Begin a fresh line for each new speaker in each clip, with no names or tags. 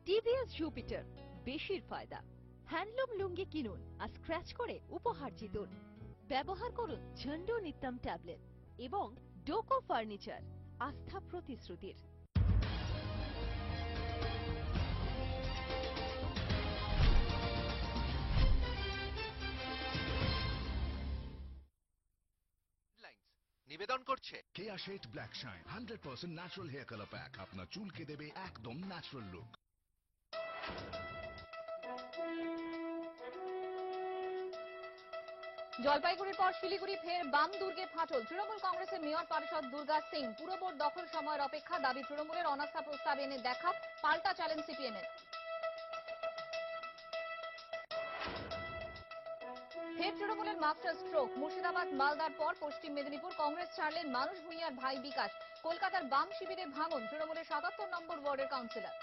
TVS Jupiter, বেশির ফায়দা। Handloom লুঙ্গি কিনুন আর স্ক্র্যাচ করে উপহার জিতুন। ব্যবহার করুন ঝন্ডু নিত্যম ট্যাবলেট এবং ডোকো ফার্নিচার, আস্থা প্রতিশ্রুতির।
নিবেদন করছে
Keya shade black shine 100% natural hair colour pack আপনার চুলকে দেবে একদম ন্যাচারাল লুক।
জলপাইগুড়ির পর শিলিগুড়ি ফের বাম দুর্গে ফাটল। তৃণমূল কংগ্রেসের মেয়র পারিষদ দুর্গা সিং পুরবোর্ড দখল সময়ের অপেক্ষা, দাবি তৃণমূলের অনাস্থা প্রস্তাব এনে দেখা, পাল্টা চ্যালেঞ্জ সিপিএমের। ফের তৃণমূলের মাস্টার স্ট্রোক। মুর্শিদাবাদ মালদার পর পশ্চিম মেদিনীপুর কংগ্রেস ছাড়লেন মানুষ ভূঁইয়ার ভাই বিকাশ। কলকাতার বাম শিবিরে ভাঙন তৃণমূলের 77 নম্বর ওয়ার্ডের কাউন্সিলর।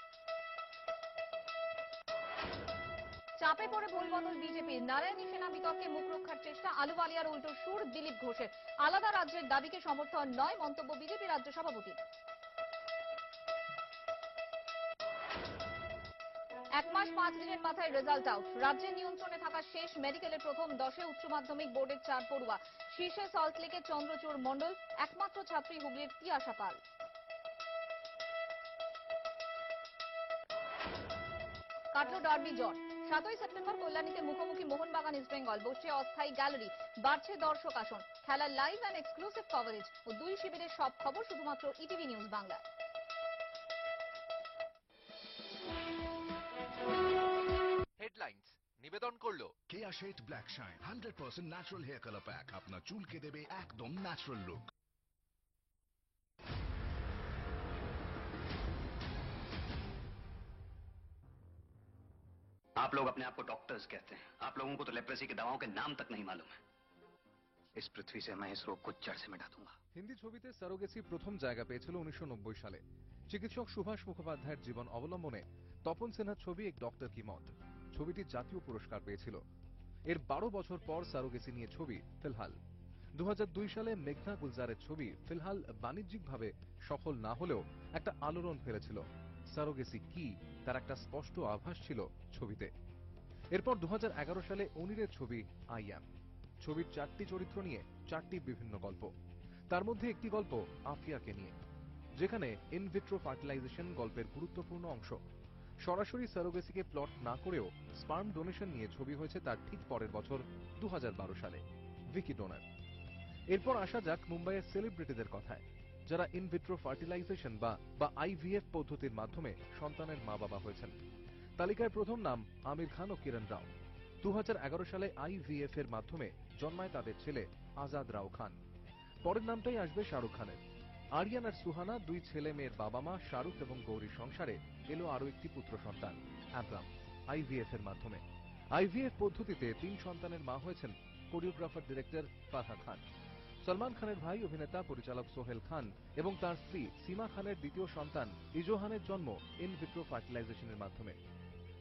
চাপে পড়ে ভোলবদল বিজেপি, নারায়ণী সেনা বিতর্কে মুখ রক্ষার চেষ্টা, আলুওয়ালিয়ার উল্টো সুর দিলীপ ঘোষের। আলাদা রাজ্যের দাবিকে সমর্থন নয়, মন্তব্য বিজেপি রাজ্য সভাপতি। এক মাস 5 দিনের মাথায় রেজাল্ট আউট। রাজ্যের নিয়ন্ত্রণে থাকা শেষ মেডিকেলের প্রথম 10-এ উচ্চ মাধ্যমিক বোর্ডের 4 পড়ুয়া। শীর্ষে সল্টলেকের চন্দ্রচূড় মণ্ডল, একমাত্র ছাত্রী হুগলির তিয়াশা পাল। কাটল ডার্বি জ্বর। 7ই সেপ্টেম্বর কল্যাণীতে মুখোমুখি মোহনবাগান ইস্টবেঙ্গল, বসছে অস্থায়ী গ্যালারি, বাড়ছে দর্শক আসন। খেলার লাইভ অ্যান্ড এক্সক্লুসিভ কভারেজ ও দুই শিবিরের সব খবর শুধুমাত্র ইটিভি নিউজ বাংলা।
হেডলাইন্স নিবেদন করলো
Keya shade black shine 100% natural hair colour pack আপনার চুলকে দেবে একদম ন্যাচারাল লুক।
आप लोग अपने आप को डॉक्टर्स कहते हैं, आप लोगों को तो लेप्रेसी की दवाओं के नाम तक नहीं मालूम है। इस पृथ्वी से मैं इस रोग को जड़ से मिटा दूंगा।
হিন্দি ছবিতে সারোগেসি প্রথম জায়গা পেয়েছিল 1990 সালে। চিকিৎসক সুভাষ মুখোপাধ্যায়ের জীবন অবলম্বনে তপন সিনহার ছবি এক ডক্টর কি মত ছবিটি জাতীয় পুরস্কার পেয়েছিল। এর 12 বছর পর সারোগেসি নিয়ে ছবি ফিলহাল। 2002 সালে মেঘনা গুলজারের ছবি ফিলহাল বাণিজ্যিকভাবে সফল না হলেও একটা আলোড়ন ফেলেছিল। সারোগেসি কি তার একটা স্পষ্ট আভাস ছিল ছবিতে। এরপর 2011 সালে অনিরের ছবি আই অ্যাম। ছবির 4টি চরিত্র নিয়ে 4টি বিভিন্ন গল্প। তার মধ্যে একটি গল্প আফিয়াকে নিয়ে, যেখানে ইনভিট্রো ফার্টিলাইজেশন গল্পের গুরুত্বপূর্ণ অংশ। সরাসরি সারোগেসিকে প্লট না করেও স্পার্ম ডোনেশন নিয়ে ছবি হয়েছে তার ঠিক পরের বছর 2012 সালে, ভিকি ডোনার। এরপর আসা যাক মুম্বাইয়ের সেলিব্রিটিদের কথায়, যারা ইনভিট্রো ফার্টিলাইজেশন বা আইভিএফ পদ্ধতির মাধ্যমে সন্তানের মা বাবা হয়েছেন। তালিকায় প্রথম নাম আমির খান ও কিরণ রাও। 2011 সালে আইভিএফ এর মাধ্যমে জন্মায় তাদের ছেলে আজাদ রাও খান। পরের নামটাই আসবে শাহরুখ খানের। আরিয়ান আর সুহানা, দুই ছেলে মেয়ের বাবা মা। শাহরুখ এবং গৌরীর সংসারে এলো আরো একটি পুত্র সন্তান অ্যাব্রাম, আইভিএফ এর মাধ্যমে। আইভিএফ পদ্ধতিতে 3 সন্তানের মা হয়েছেন কোরিওগ্রাফার ডিরেক্টর ফারহা খান। সলমান খানের ভাই অভিনেতা পরিচালক সোহেল খান এবং তার স্ত্রী সীমা খানের দ্বিতীয় সন্তান ইজোহানের জন্ম ইনভিট্রো ফার্টিলাইজেশনের মাধ্যমে।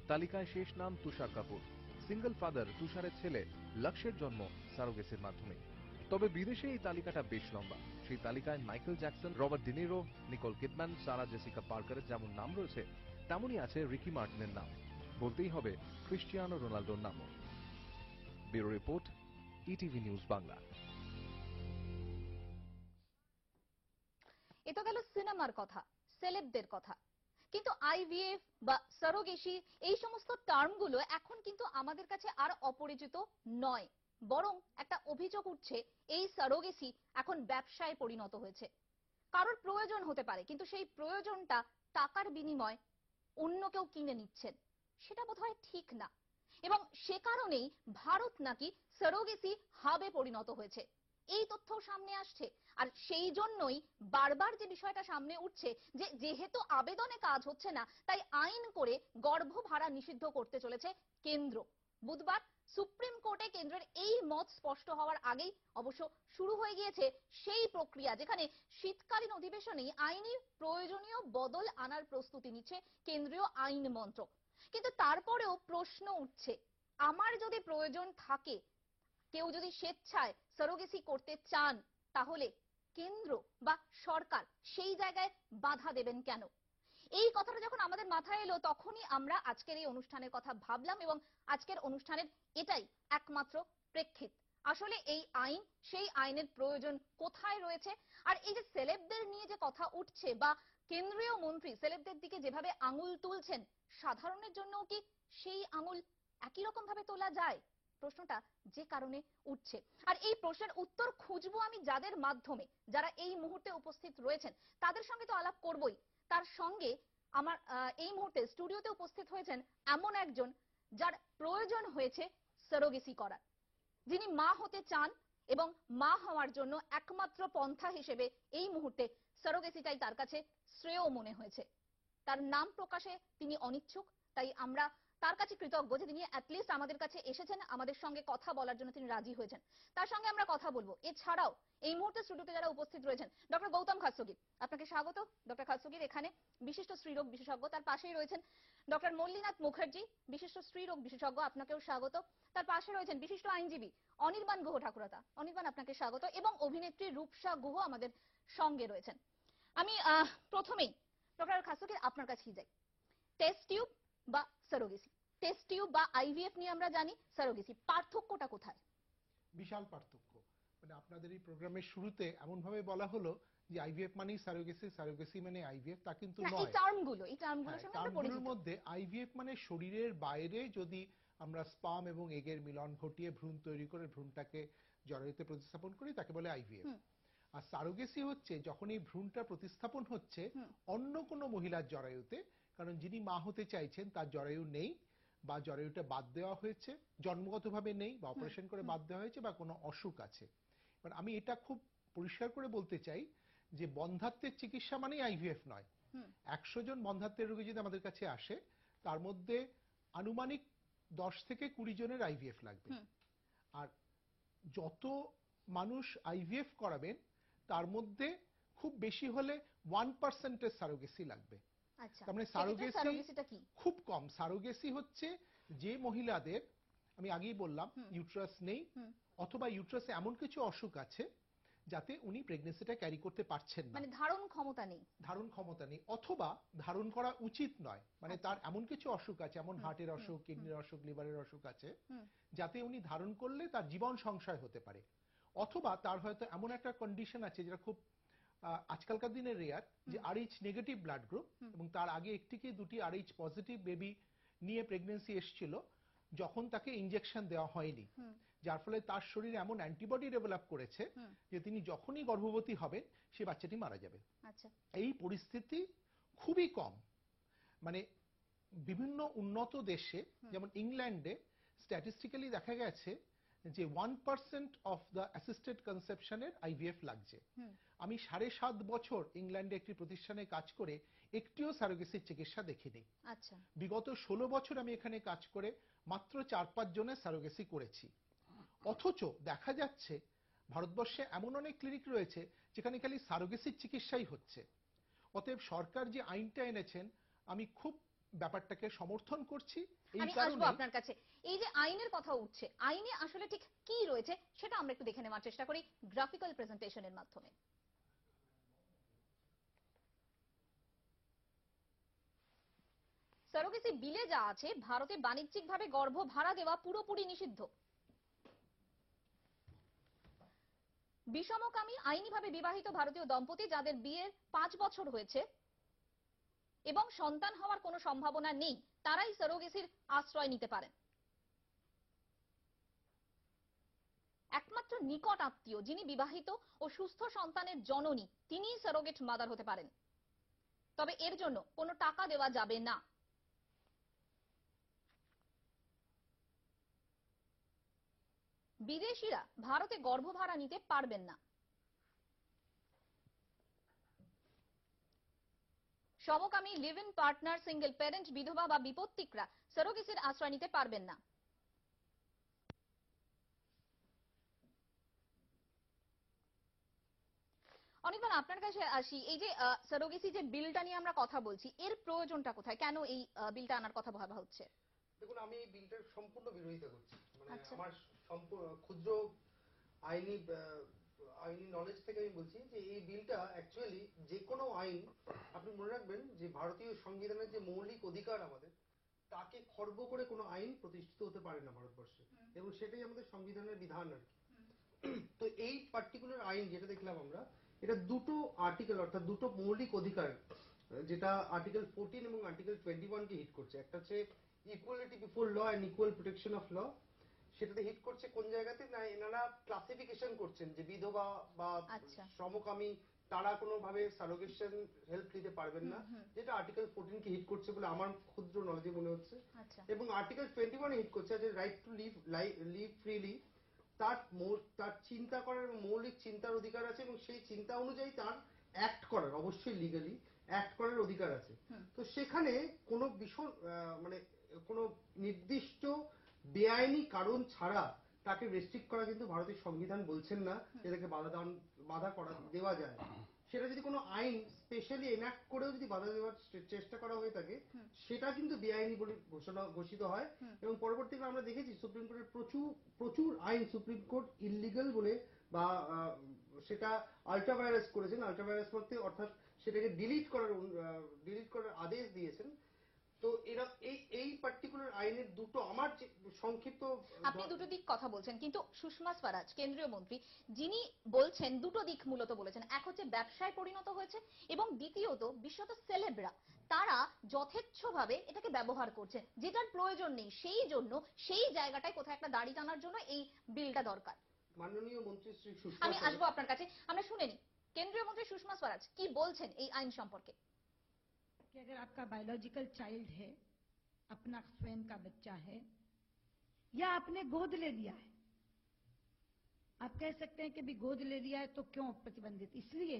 তালিকায় শেষ নাম তুষার কাপুর। সিঙ্গল ফাদার তুষারের ছেলে লক্ষ্যের জন্ম সারোগেসির মাধ্যমে। তবে বিদেশে এই তালিকাটা বেশ লম্বা। সেই তালিকায় Michael Jackson, Robert De Niro, Nicole Kidman, Sarah Jessica পার্কারের যেমন নাম রয়েছে, তেমনই আছে রিকি মার্টিনের নাম। বলতেই হবে ক্রিস্টিয়ানো রোনাল্ডোর নামও। Bureau report, ETV news Bangla.
এ তো গেল সিনেমার কথা, সেলেবদের কথা। কিন্তু আইভিএফ বা সারোগেসি এই সমস্ত টার্মগুলো এখন কিন্তু আমাদের কাছে আর অপরিচিত নয়, বরং একটা অভিযোগ উঠছে এই সারোগেসি এখন ব্যবসায় পরিণত হয়েছে। কারোর প্রয়োজন হতে পারে, কিন্তু সেই প্রয়োজনটা টাকার বিনিময়ে অন্য কেউ কিনে নিচ্ছেন, সেটা বোধহয় ঠিক না। এবং সে কারণেই ভারত নাকি সারোগেসি হাবে পরিণত হয়েছে, এই তথ্য সামনে আসছে। আর সেই জন্যই বারবার যে বিষয়টা সামনে উঠছে যে যেহেতু আবেদনে কাজ হচ্ছে না, তাই আইন করে গর্ভধারা নিষিদ্ধ করতে চলেছে কেন্দ্র। বুধবার সুপ্রিম কোর্টে কেন্দ্রের এই মত স্পষ্ট হওয়ার আগেই অবশ্য শুরু হয়ে গিয়েছে সেই প্রক্রিয়া, যেখানে শীতকালীন অধিবেশনেই আইনি প্রয়োজনীয় বদল আনার প্রস্তুতি নিচ্ছে কেন্দ্রীয় আইন মন্ত্রক। কিন্তু তারপরেও প্রশ্ন উঠছে, আমার যদি প্রয়োজন থাকে, কেউ যদি স্বেচ্ছায় সারোগেসি করতে চান, তাহলে কেন্দ্র বা সরকার সেই জায়গায় বাধা দেবেন কেন? এই কথাটা যখন আমাদের মাথায় এলো তখনই আমরা আজকের এই অনুষ্ঠানের কথা ভাবলাম এবং আজকের অনুষ্ঠানের এটাই একমাত্র প্রেক্ষিত। আসলে এই আইন, সেই আইনের প্রয়োজন কোথায় রয়েছে, আর এই যে সেলেবদের নিয়ে যে কথা উঠছে বা কেন্দ্রীয় মন্ত্রী সেলেবদের দিকে যেভাবে আঙুল তুলছেন, সাধারণের জন্যও কি সেই আঙুল একই রকম ভাবে তোলা যায়? প্রশ্নটা যে কারণে উঠছে, আর এই প্রশ্নের উত্তর খুঁজবো আমি যাদের মাধ্যমে, যারা এই মুহূর্তে উপস্থিত রয়েছেন তাদের সঙ্গে তো আলাপ করবই, তার সঙ্গে আমার এই মুহূর্তে স্টুডিওতে উপস্থিত হয়েছেন এমন একজন যার প্রয়োজন হয়েছে সারোগেসি করার, যিনি মা হতে চান এবং মা হওয়ার জন্য একমাত্র পন্থা হিসেবে এই মুহূর্তে সারোগেসিটাই তার কাছে শ্রেয় মনে হয়েছে। তার নাম প্রকাশে তিনি অনিচ্ছুক, তাই আমরা তার কাছে কৃতজ্ঞ যে তিনি অ্যাটলিস্ট আমাদের কাছে এসেছেন, আমাদের সঙ্গে কথা বলার জন্য তিনি রাজি হয়েছেন। তার সঙ্গে আমরা কথা বলবো। এছাড়াও এই মুহূর্তে স্টুডিওতে যারা উপস্থিত রয়েছেন, ডক্টর গৌতম খারসুগি, আপনাকে স্বাগত। ডক্টর খারসুগির এখানে বিশিষ্ট স্ত্রীরোগ বিশেষজ্ঞ, তার পাশেই রয়েছেন ডক্টর মল্লিনাথ মুখার্জি, বিশিষ্ট স্ত্রীরোগ বিশেষজ্ঞ, আপনাকেও স্বাগত। তার পাশে রয়েছেন বিশিষ্ট আইনজীবী অনির্বাণ গুহ ঠাকুরতা, অনির্বাণ আপনাকে স্বাগত, এবং অভিনেত্রী রূপসা গুহ আমাদের সঙ্গে রয়েছেন। আমি প্রথমেই ডক্টর খারসুগি আপনার কাছেই যাই। টেস্ট টিউব বা সারোগেসি, টেস্ট টিউব বা আইভিএফ নিয়ে আমরা জানি, সারোগেসি, পার্থক্যটা কোথায়?
বিশাল পার্থক্য। মানে আপনাদের এই প্রোগ্রামের শুরুতে এমন ভাবে বলা হলো যে আইভিএফ মানেই সারোগেসি, সারোগেসি মানে আইভিএফ, তা কিন্তু
না, এই
নয়।
টার্মগুলোর সঙ্গে আমরা
টার্মগুলোর
পরিচিত।
মধ্যে আইভিএফ মানে শরীরের বাইরে যদি আমরা স্পার্ম এবং এগের মিলন ঘটিয়ে ভ্রূণ তৈরি করে ভ্রূণটাকে জরায়ুতে প্রতিস্থাপন করি, তাকে বলে আইভিএফ। আর সারোগেসি হচ্ছে যখন এই ভ্রূণটা প্রতিস্থাপন হচ্ছে অন্য কোনো মহিলার জরায়ুতে, কারণ যিনি মা হতে চাইছেন তার জরায়ু নেই বা জরায়ুটা বাদ দেওয়া হয়েছে, জন্মগতভাবে নেই বা অপারেশন করে বাদ দেওয়া হয়েছে বা কোনো অসুখ আছে। এবার আমি এটা খুব পরিষ্কার করে বলতে চাই যে বন্ধ্যাত্বের চিকিৎসা মানেই আইভিএফ নয়। 100 জন বন্ধ্যাত্বের রোগী যদি আমাদের কাছে আসে, তার মধ্যে আনুমানিক 10 থেকে 20 জনের আইভিএফ লাগবে। আর যত মানুষ আইভিএফ করাবেন তার মধ্যে খুব বেশি হলে 1% সারোগেসি লাগবে।
আচ্ছা,
তার মানে
সারোগেসিটা কি?
খুব কম। সারোগেসি হচ্ছে যে মহিলাদের, আমি আগেই বললাম, ইউট্রাস নেই অথবা ইউট্রাসে এমন কিছু অসুখ আছে যাতে উনি প্রেগন্যান্সিটা ক্যারি করতে পারছেন না,
মানে ধারণ ক্ষমতা নেই,
অথবা ধারণ করা উচিত নয়, মানে তার এমন কিছু অসুখ আছে, এমন হার্টের অসুখ, কিডনির অসুখ, লিভারের অসুখ আছে যাতে উনি ধারণ করলে তার জীবন সংশয় হতে পারে, অথবা তার হয়তো এমন একটা কন্ডিশন আছে যেটা খুব আজকালকার দিনে রেয়ার, যে আরএইচ নেগেটিভ ব্লাড গ্রুপ, এবং তার আগে একটি কি দুটি আরএইচ পজিটিভ বেবি নিয়ে প্রেগন্যান্সি এসেছিল যখন তাকে ইনজেকশন দেওয়া হয়নি, যার ফলে তার শরীরে এমন অ্যান্টিবডি ডেভেলপ করেছে যে তিনি যখনই গর্ভবতী হবেন সে বাচ্চাটি মারা যাবে।
আচ্ছা,
এই পরিস্থিতি খুবই কম। মানে বিভিন্ন উন্নত দেশে যেমন ইংল্যান্ডে স্ট্যাটিস্টিক্যালি দেখা গেছে যে 1% অফ দ্য অ্যাসিস্টেড কনসেপশনের আইভিএফ লাগছে। আমি 7.5 বছর ইংল্যান্ডে একটি প্রতিষ্ঠানে কাজ করে একটিও সারোগেসির চিকিৎসা দেখিনি।
আচ্ছা,
বিগত 16 বছর আমি এখানে কাজ করে মাত্র 4-5 জনের সারোগেসি করেছি। অথচ দেখা যাচ্ছে ভারতবর্ষে এমন অনেক ক্লিনিক রয়েছে যেখানে খালি সারোগেসির চিকিৎসাই হচ্ছে। অতএব সরকার যে আইনটা এনেছেন আমি খুব ব্যাপারটাকে সমর্থন করছি। এই
আমি আসবো
কারণে
আপনার কাছে। এই যে আইনের কথা উঠছে, আইনে আসলে ঠিক কি রয়েছে সেটা আমরা একটু দেখে নেওয়ার চেষ্টা করি গ্রাফিক্যাল প্রেজেন্টেশনের মাধ্যমে। সারোগেসি বিলে যা আছে, ভারতে বাণিজ্যিকভাবে গর্ভ ভাড়া দেওয়া পুরোপুরি নিষিদ্ধ। বিষমকামী আইনিভাবে বিবাহিত ভারতীয় দম্পতি যাদের বিয়ের 5 বছর হয়েছে এবং সন্তান হওয়ার কোনো সম্ভাবনা নেই, তারাই সারোগেসির আশ্রয় নিতে পারেন। একমাত্র নিকট আত্মীয় যিনি বিবাহিত ও সুস্থ সন্তানের জননী, তিনিই সারোগেট মাদার হতে পারেন, তবে এর জন্য কোনো টাকা দেওয়া যাবে না। বিদেশিরা ভারতে গর্ভ ভাড়া নিতে পারবেন না। সমকামী, live in partner, single parent, বিধবা বা বিপত্তিকরা সারোগেসির আশ্রয় নিতে পারবেন না। অনির্বাণ, আপনার কাছে আসি। এই যে সারোগেসি যে বিলটা নিয়ে আমরা কথা বলছি, এর প্রয়োজনটা কোথায়? কেন এই বিলটা আনার কথা ভাবা হচ্ছে?
দেখুন, আমি এই বিলটার সম্পূর্ণ বিরোধিতা করছি। মানে
আচ্ছা।
আমার ক্ষুদ্র আইনি আইনি নলেজ থেকে আমি বলছি যে এই বিলটা অ্যাকচুয়ালি যে কোনো আইন, আপনি মনে রাখবেন যে ভারতীয় সংবিধানের যে মৌলিক অধিকার আমাদের, তাকে খর্ব করে কোনো আইন প্রতিষ্ঠিত হতে পারে না ভারতবর্ষে, এবং সেটাই আমাদের সংবিধানের বিধান আর কি। তো এই পার্টিকুলার আইন যেটা দেখলাম আমরা, এটা দুটো আর্টিকেল, অর্থাৎ দুটো মৌলিক অধিকার, যেটা আর্টিকেল 14 এবং আর্টিকেল 21 কে হিট করছে। একটা হচ্ছে equality before law and equal protection of law, সেটাতে হিট করছে কোন জায়গাতে না, এনারা ক্লাসিফিকেশন করছেন যে বিধবা বা সমকামী তারা কোনোভাবে সারোগেশন হেল্প নিতে পারবেন না, যেটা আর্টিকেল 14 কে হিট করছে বলে আমার ক্ষুদ্র নলেজে মনে হচ্ছে। এবং আর্টিকেল 21 হিট করছে যে রাইট টু লিভ ফ্রিলি, তার চিন্তা করার এবং মৌলিক চিন্তার অধিকার আছে, এবং সেই চিন্তা অনুযায়ী তার অ্যাক্ট করার, অবশ্যই লিগালি অ্যাক্ট করার অধিকার আছে। তো সেখানে কোনো মানে কোনো নির্দিষ্ট বেআইনি কারণ ছাড়া তাকে রেস্ট্রিক্ট করা কিন্তু ভারতের সংবিধান বলছেন না, এটাকে বাধা দেওয়া যায়। সেটা যদি কোনো আইন স্পেশালি এনাক্ট করেও যদি বাধা দেওয়ার চেষ্টা করা হয়ে থাকে, সেটা কিন্তু বেআইনি বলে ঘোষিত হয়। এবং পরবর্তীকালে আমরা দেখেছি সুপ্রিম কোর্টের প্রচুর আইন সুপ্রিম কোর্ট ইললিগাল বলে বা সেটা আল্ট্রাভাইরাস করেছেন, আল্ট্রাভাইরাস মধ্যে অর্থাৎ সেটাকে ডিলিট করার আদেশ দিয়েছেন। তো এরা এই পার্টিকুলার আইনের দুটো, আমার সংক্ষিপ্ত,
আপনি দুটো দিক কথা বলছেন, কিন্তু সুষমা স্বরাজ কেন্দ্রীয় মন্ত্রী যিনি বলছেন দুটো দিক মূলত বলেছেন। এক হচ্ছে ব্যবসায় পরিণত হয়েছে, এবং দ্বিতীয়ত বিশেষত সেলেবরা তারা যথেচ্ছভাবে এটাকে ব্যবহার করছে, যেটার প্রয়োজন নেই, সেই জন্য সেই জায়গাটায় কোথাও একটা দাড়ি টানার জন্য এই বিলটা দরকার।
মাননীয় মন্ত্রী শ্রী সুষমা,
আমি আসবো আপনার কাছে, আমরা শুনে নিই কেন্দ্রীয় মন্ত্রী সুষমা স্বরাজ কি বলছেন এই আইন সম্পর্কে।
कि अगर आपका बायोलॉजिकल चाइल्ड है, अपना स्वयं का बच्चा है, या आपने गोद ले लिया है, आप कह सकते हैं कि भी गोद ले लिया है तो क्यों प्रतिबंधित, इसलिए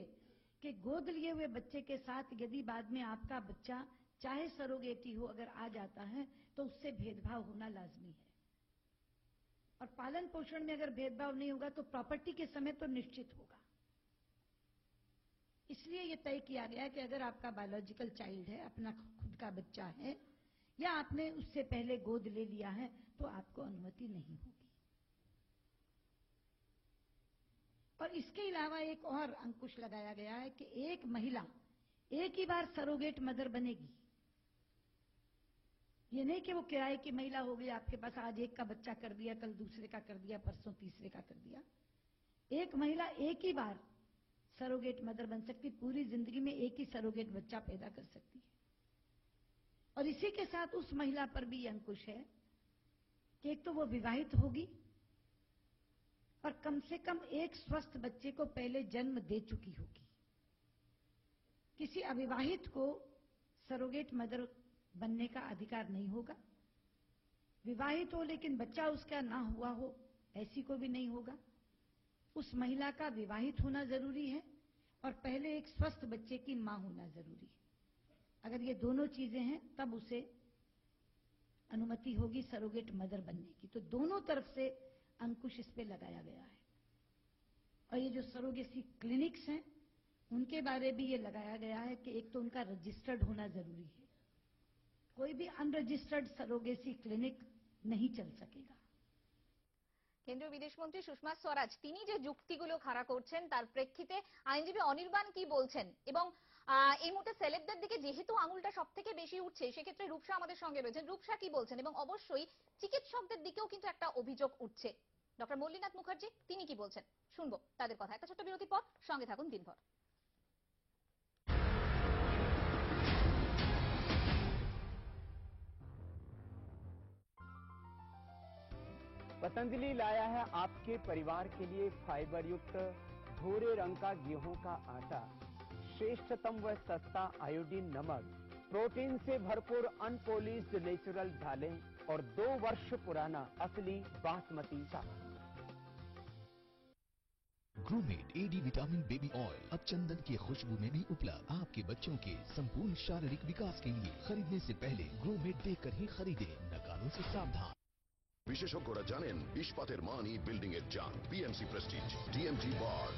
कि गोद लिए हुए बच्चे के साथ यदि बाद में आपका बच्चा चाहे सरोगेटी हो अगर आ जाता है तो उससे भेदभाव होना लाजमी है। और पालन पोषण में अगर भेदभाव नहीं होगा तो प्रॉपर्टी के समय तो निश्चित होगा। इसलिए यह तय किया गया कि अगर आपका बायोलॉजिकल चाइल्ड है, अपना खुद का बच्चा है, या आपने उससे पहले गोद ले लिया है, तो आपको अनुमति नहीं होगी। और इसके अलावा एक और अंकुश लगाया गया है कि एक महिला एक ही बार सरोगेट मदर बनेगी। ये नहीं कि वो किराए की महिला हो गई, आपके पास आज एक का बच्चा कर दिया, कल दूसरे का कर दिया, परसों तीसरे का कर दिया। एक महिला एक ही बार सरोगेट मदर बन सकती, पूरी जिंदगी में एक ही सरोगेट बच्चा पैदा कर सकती है। और इसी के साथ उस महिला पर भी अंकुश है कि एक तो वो विवाहित होगी और कम से कम एक स्वस्थ बच्चे को पहले जन्म दे चुकी होगी। किसी अविवाहित को सरोगेट मदर बनने का अधिकार नहीं होगा। विवाहित हो लेकिन बच्चा उसका ना हुआ हो, ऐसी को भी नहीं होगा। उस महिला का विवाहित होना जरूरी है और पहले एक स्वस्थ बच्चे की मां होना जरूरी है। अगर ये दोनों चीजें हैं तब उसे अनुमति होगी सरोगेट मदर बनने की। तो दोनों तरफ से अंकुश इस पे लगाया गया है। और ये जो सरोगेसी क्लिनिक्स हैं उनके बारे भी ये लगाया गया है कि एक तो उनका रजिस्टर्ड होना जरूरी है, कोई भी अनरजिस्टर्ड सरोगेसी क्लिनिक नहीं चल सकेगा।
কেন্দ্রীয় বিদেশমন্ত্রী সুষমা স্বরাজ তিনি যে যুক্তিগুলো খাড়া করছেন তার প্রেক্ষিতে আইনজীবী অনির্বাণ কি বলছেন, এবং এই মুহূর্তে সেলেবদের দিকে যেহেতু আঙুলটা সব থেকে বেশি উঠছে, সেক্ষেত্রে রূপসা আমাদের সঙ্গে রয়েছেন। রূপসা কি বলছেন, এবং অবশ্যই চিকিৎসকদের দিকেও কিন্তু একটা অভিযোগ উঠছে। ডক্টর মল্লিনাথ মুখার্জি তিনি কি বলছেন শুনবো তাদের কথা। একটা ছোট্ট বিরতির পর সঙ্গে থাকুন দিনভর।
पतंजलि लाया है आपके परिवार के लिए फाइबर युक्त भूरे रंग का गेहूं का आटा, श्रेष्ठतम व सस्ता आयोडीन नमक, प्रोटीन से भरपूर अनपॉलिश्ड नेचुरल दालें और 2 वर्ष पुराना असली बासमती चावल।
ग्रोमेट एडी विटामिन बेबी ऑयल अब चंदन की खुशबू में भी उपलब्ध। आपके बच्चों के संपूर्ण शारीरिक विकास के लिए खरीदने से पहले ग्रोमेट देखकर ही खरीदे, नकारों से सावधान।
বিশেষজ্ঞরা জানেন ইস্পাতের মানই বিল্ডিং এর জান। PMC prestige, TMT bar.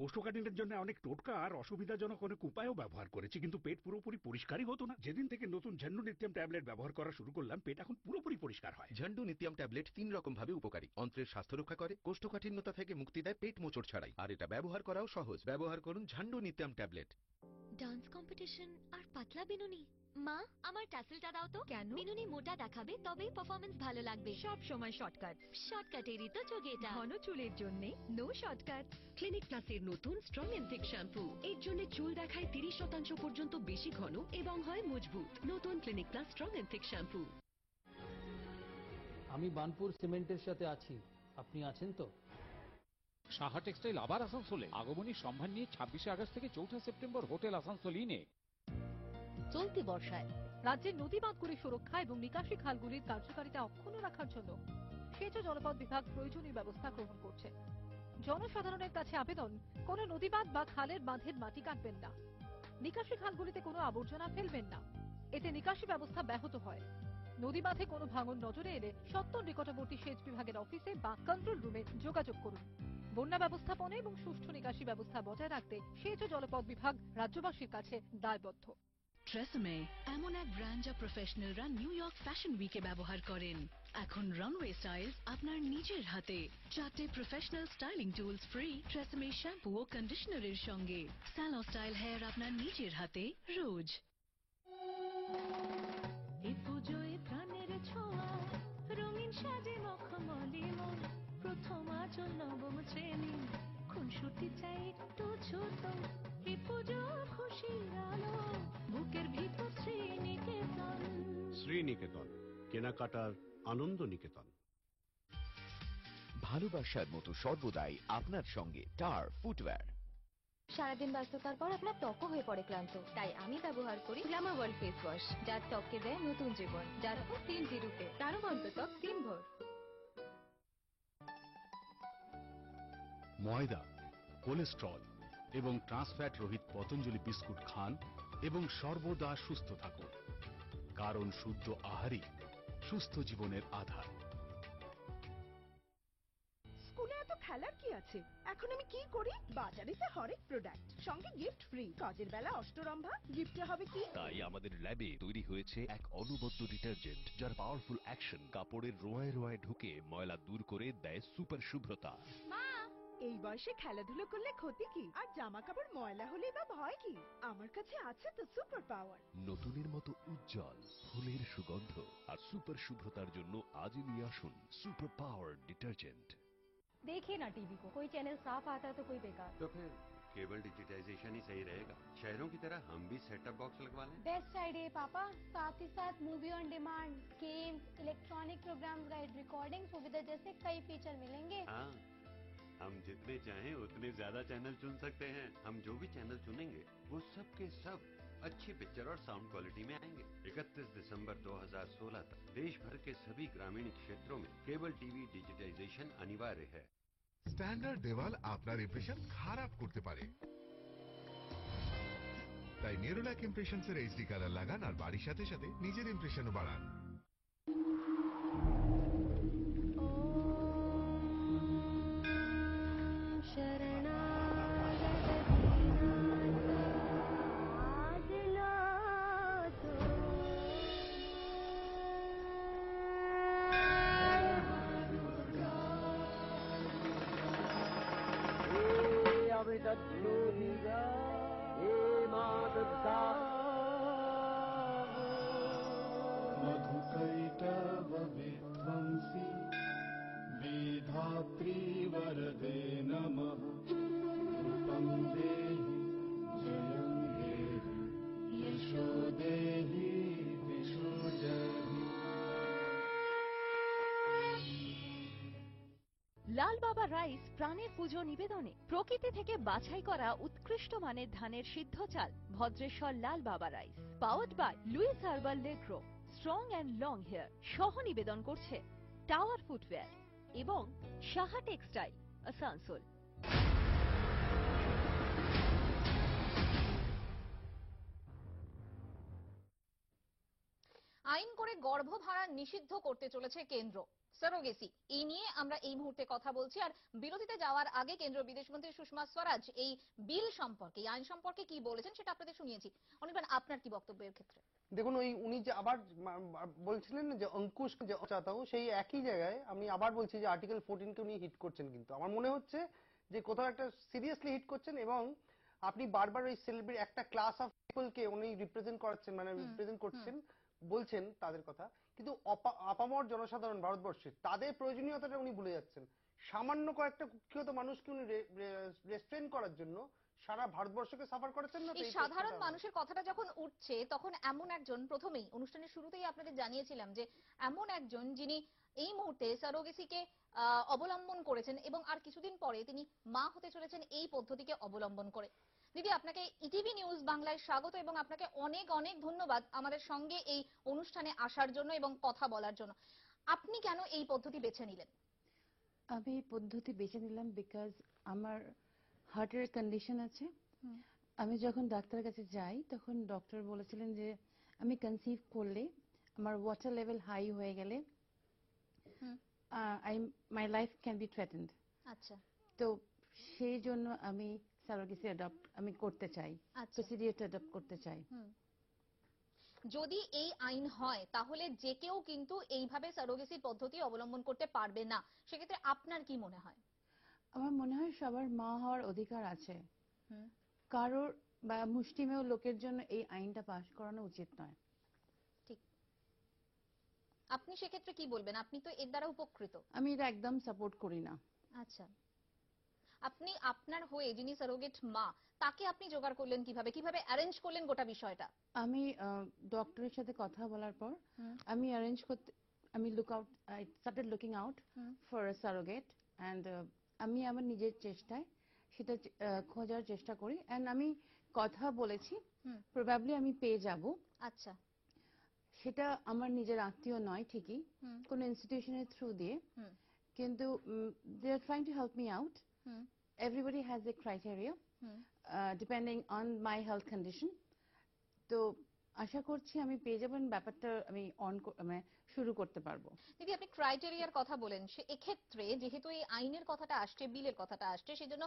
কোষ্ঠকাঠিন্যের জন্য অনেক টোটকা আর অসুবিধাজনক অনেক উপায়ও ব্যবহার করেছি, কিন্তু পেট পুরোপুরি পরিষ্কারই হতো না। যেদিন থেকে নতুন ঝন্ডু নিত্যম ট্যাবলেট ব্যবহার করা শুরু করলাম, পেট এখন পুরোপুরি পরিষ্কার হয়।
ঝন্ডু নিত্যম ট্যাবলেট 3 রকম ভাবে উপকারী। অন্ত্রের স্বাস্থ্য রক্ষা করে, কোষ্ঠকাঠিন্যতা থেকে মুক্তি দেয়, পেট মোচড় ছাড়াই। আর এটা ব্যবহার করাও সহজ। ব্যবহার করুন ঝন্ডু নিত্যম ট্যাবলেট।
ডান্স কম্পিটিশন আর পাতলা বিনুনি। মা, আমার টাসেলটা দাও তো। কেন? বিনুনি মোটা দেখাবে, তবেই পারফরম্যান্স ভালো লাগবে। সব সময় শর্টকাট। শর্টকাটেরই তো যোগ এটা। ঘন চুলের জন্য নো শর্টকাট।
ক্লিনিক প্লাসের নতুন স্ট্রং এনথিক শ্যাম্পু। এর জন্য চুল দেখায় 30% পর্যন্ত বেশি ঘন এবং হয় মজবুত। নতুন ক্লিনিক প্লাস স্ট্রং এনথিক শ্যাম্পু।
আমি বানপুর সিমেন্টের সাথে আছি, আপনি আছেন তো?
সাহা টেক্সটাইল আবার আসানসোলে আগমনী সম্ভার নিয়ে 26শে আগস্ট থেকে 4ঠা সেপ্টেম্বর হোটেল আসানসোল ইনে।
চলতি বর্ষায় রাজ্যের নদী বাঁধগুলি সুরক্ষা এবং নিকাশি খালগুলির কার্যকারিতা অক্ষুণ্ণ রাখার জন্য সেচ ও জলপথ বিভাগ প্রয়োজনীয় ব্যবস্থা গ্রহণ করছে। জনসাধারণের কাছে আবেদন, কোনো নদী বাঁধ বা খালের বাঁধের মাটি কাটবেন না, নিকাশি খালগুলিতে কোনো আবর্জনা ফেলবেন না, এতে নিকাশি ব্যবস্থা ব্যাহত হয়। নদী বাঁধে কোনো ভাঙন নজরে এলে সত্ত্বর নিকটবর্তী সেচ বিভাগের অফিসে বা কন্ট্রোল রুমে যোগাযোগ করুন। বন্যা ব্যবস্থাপনা এবং সুষ্ঠু নিকাশি ব্যবস্থা বজায় রাখতে সেচ ও জলপথ বিভাগ রাজ্যবাসীর কাছে দায়বদ্ধ।
ট্রেসমে এমন এক ব্র্যান্ড যা প্রফেশনালরা নিউ ইয়র্ক ফ্যাশন উইকে ব্যবহার করেন। এখন রানওয়ে স্টাইলস আপনার নিজের হাতে। 4টে professional styling tools free Tresemme shampoo ও কন্ডিশনারের সঙ্গে। স্যালো স্টাইল হেয়ার আপনার নিজের হাতে রোজ।
এই পুজোয় প্রাণের ছোঁয়া, রঙিন সাজে মখমলি মন, প্রথম আচল নবম শ্রেণী, খুনসুটি চাই একটু ছোট। এই পুজো খুশির আলো, বুকের ভিতর শ্রীনিকেতন।
শ্রীনিকেতন, কেনাকাটার আনন্দ নিকেতন।
ভালোবাসার মতো সর্বদাই আপনার সঙ্গে টার ফুটওয়্যার।
সারাদিন ব্যস্ততার পর আপনার ত্বকও হয়ে পড়ে ক্লান্ত, তাই আমি ব্যবহার করি গ্ল্যামার ওয়ার্ল্ড ফেস ওয়াশ, যার ত্বককে দেয় নতুন জীবন, যার উপর 3G রূপে প্রাণবন্ত ত্বক 3 ভর।
ময়দা, কোলেস্ট্রল এবং ট্রান্সফ্যাট রহিত পতঞ্জলি বিস্কুট খান এবং সর্বদা সুস্থ থাকুন, কারণ শুদ্ধ আহারই সুস্থ জীবনের আধার।
স্কুলে এত খেলার কি আছে? এখন আমি কি করি? বাজারেতে হরেক প্রোডাক্ট, সঙ্গে গিফট ফ্রি। কাজের বেলা অষ্টরম্ভা, গিফটে হবে কি?
তাই আমাদের ল্যাবে তৈরি হয়েছে এক অনবদ্য ডিটারজেন্ট, যার পাওয়ারফুল অ্যাকশন কাপড়ের রোঁয়ায় রোঁয়ায় ঢুকে ময়লা দূর করে দেয় সুপার শুভ্রতা।
এই বয়সে খেলাধুলো করলে ক্ষতি কি? আর জামা কাপড় ময়লা হলে বা ভয় কি? আমার কাছে আছে তো সুপার পাওয়ার।
নতুনের মতো উজ্জ্বল, ফুলের সুগন্ধ আর সুপার শুভ্রতার জন্য আজই নিয়ে আসুন সুপার পাওয়ার ডিটারজেন্ট।
देखिए ना टीवी को, कोई चैनल साफ आता है तो कोई बेकार।
तो फिर केबल डिजिटाइजेशन ही सही रहेगा। शहरों की तरह हम भी सेटअप बॉक्स लगवा लें।
बेस्ट आइडिया पापा। साथ ही साथ movie on demand, games, electronic programmes, guide recording सुविधा जैसे कई फीचर मिलेंगे।
हाँ, हम जितने चाहें उतने ज्यादा चैनल चुन सकते हैं। हम जो भी चैनल चुनेंगे वो सब के सब अच्छी पिक्चर और साउंड क्वालिटी में आएंगे। 31 दिसंबर 2016 तक देश भर के सभी ग्रामीण क्षेत्रों में केबल टीवी डिजिटाइजेशन अनिवार्य है।
স্ট্যান্ডার্ড দেওয়াল আপনার ইমপ্রেশন খারাপ করতে পারে, তাই নেরোলাক ইমপ্রেশনসের এইচডি কালার লাগান আর বাড়ির সাথে সাথে নিজের ইমপ্রেশনও বাড়ান।
मधुकैटव विध्वंसी विधात्री वरदे नमः। कृतं देहि जयं देहि यशो देहि दिशो जहि।
লাল বাবা রাইস প্রাণের পুজো নিবেদনে প্রকৃতি থেকে বাছাই করা উৎকৃষ্ট মানের ধানের সিদ্ধ চাল Bhadreswar Lal Baba rice, powered by Louis herbal লেগ্রো, স্ট্রং অ্যান্ড লং হেয়ার সহ নিবেদন করছে টাওয়ার ফুটওয়্যার এবং সাহা টেক্সটাইল আসানসোল।
আইন করে গর্ভধারণ নিষিদ্ধ করতে চলেছে কেন্দ্র। সারোগেসি, এই নিয়ে আমরা এই মুহূর্তে কথা বলছি। আর বিরতিতে যাওয়ার আগে কেন্দ্রীয় বিদেশমন্ত্রী সুষমা স্বরাজ এই বিল সম্পর্কে, এই আইন সম্পর্কে কি বলেছেন সেটা আপনাদের শুনিয়েছি। অনির্বাণ, আপনার কি বক্তব্য এর ক্ষেত্রে?
দেখুন, ওই উনি যে আবার বলছিলেন যে অঙ্কুশ যে চাতাও, সেই একই জায়গায় আমি আবার বলছি যে আর্টিকেল 14 কে উনি হিট করছেন। কিন্তু আমার মনে হচ্ছে যে কোথাও একটা সিরিয়াসলি হিট করছেন, এবং আপনি বারবার ওই সেলিব্রিটি একটা ক্লাস অফ পিপলকে উনি রিপ্রেজেন্ট করাচ্ছেন, মানে রিপ্রেজেন্ট করছেন, বলছেন তাদের কথা, কিন্তু আপামর জনসাধারণ ভারতবর্ষের তাদের প্রয়োজনীয়তাটা উনি ভুলে যাচ্ছেন। সামান্য কয়েকটা কুখ্যাত মানুষকে উনি রেস্ট্রেন করার জন্য সারা ভারতবর্ষকে সাফার করেছেন না।
এই সাধারণ মানুষের কথাটা যখন উঠছে, তখন এমন একজন, প্রথমেই অনুষ্ঠানের শুরুতেই আপনাদের জানিয়েছিলাম যে এমন একজন যিনি এই মুহূর্তে সারোগেসিকে অবলম্বন করেছেন এবং আর কিছুদিন পরে তিনি মা হতে চলেছেন এই পদ্ধতিকে অবলম্বন করে। দিদি, আপনাকে ইটিভি নিউজ বাংলায় স্বাগত এবং আপনাকে অনেক অনেক ধন্যবাদ আমাদের সঙ্গে এই অনুষ্ঠানে আসার জন্য এবং কথা বলার জন্য। আপনি কেন এই পদ্ধতি বেছে নিলেন?
আমি এই পদ্ধতি বেছে নিলাম বিকজ আমার হার্টের কন্ডিশন আছে। আমি যখন ডাক্তারের কাছে যাই তখন ডক্টর বলেছিলেন যে আমি কনসিভ করলে আমার ওয়াটার লেভেল হাই হয়ে গেলে my life can be threatened.
আচ্ছা,
তো সেই জন্য আমি সারোগেসি আমি করতে চাই, প্রসিডিউরটা অ্যাডপ্ট করতে চাই।
যদি এই আইন হয় তাহলে যে কেউ কিন্তু এইভাবে সারোগেসি পদ্ধতি অবলম্বন করতে পারবে না, সেক্ষেত্রে আপনার কি মনে হয়?
আমার মনে হয় সবার মা হওয়ার অধিকার আছে, কারোর বা মুষ্টিমেয় লোকের জন্য এই আইনটা পাস করানো উচিত নয়।
ঠিক। আপনি সেক্ষেত্রে কি বলবেন? আপনি তো এর দ্বারা উপকৃত।
আমি এটা একদম সাপোর্ট করি না।
আচ্ছা, আপনি আপনার হয়ে যিনি সারোগেট মা, তাকে আপনি জোগাড় করলেন কিভাবে, কিভাবে অ্যারেঞ্জ করলেন গোটা বিষয়টা?
আমি ডক্টরের সাথে কথা বলার পর আমি অ্যারেঞ্জ করতে, আমি I started looking out for a surrogate, and আমি আমার নিজের চেষ্টায় সেটা খোঁজার চেষ্টা করি, এন্ড আমি কথা বলেছি, প্রবাবলি আমি পেয়ে যাব।
আচ্ছা,
সেটা আমার নিজের আত্মীয় নয় ঠিকই, কোন ইনস্টিটিউশনের থ্রু দিয়ে, কিন্তু they are trying to help me out. Everybody has a criteria depending on my health condition. তো আশা করছি আমি পেয়ে যাবেন, ব্যাপারটা আমি শুরু করতে পারবো।
দিদি, আপনি ক্রাইটেরিয়ার কথা বলেন, সে এক্ষেত্রে যেহেতু এই আইনের কথাটা আসছে, বিলের কথাটা আসছে, সেজন্য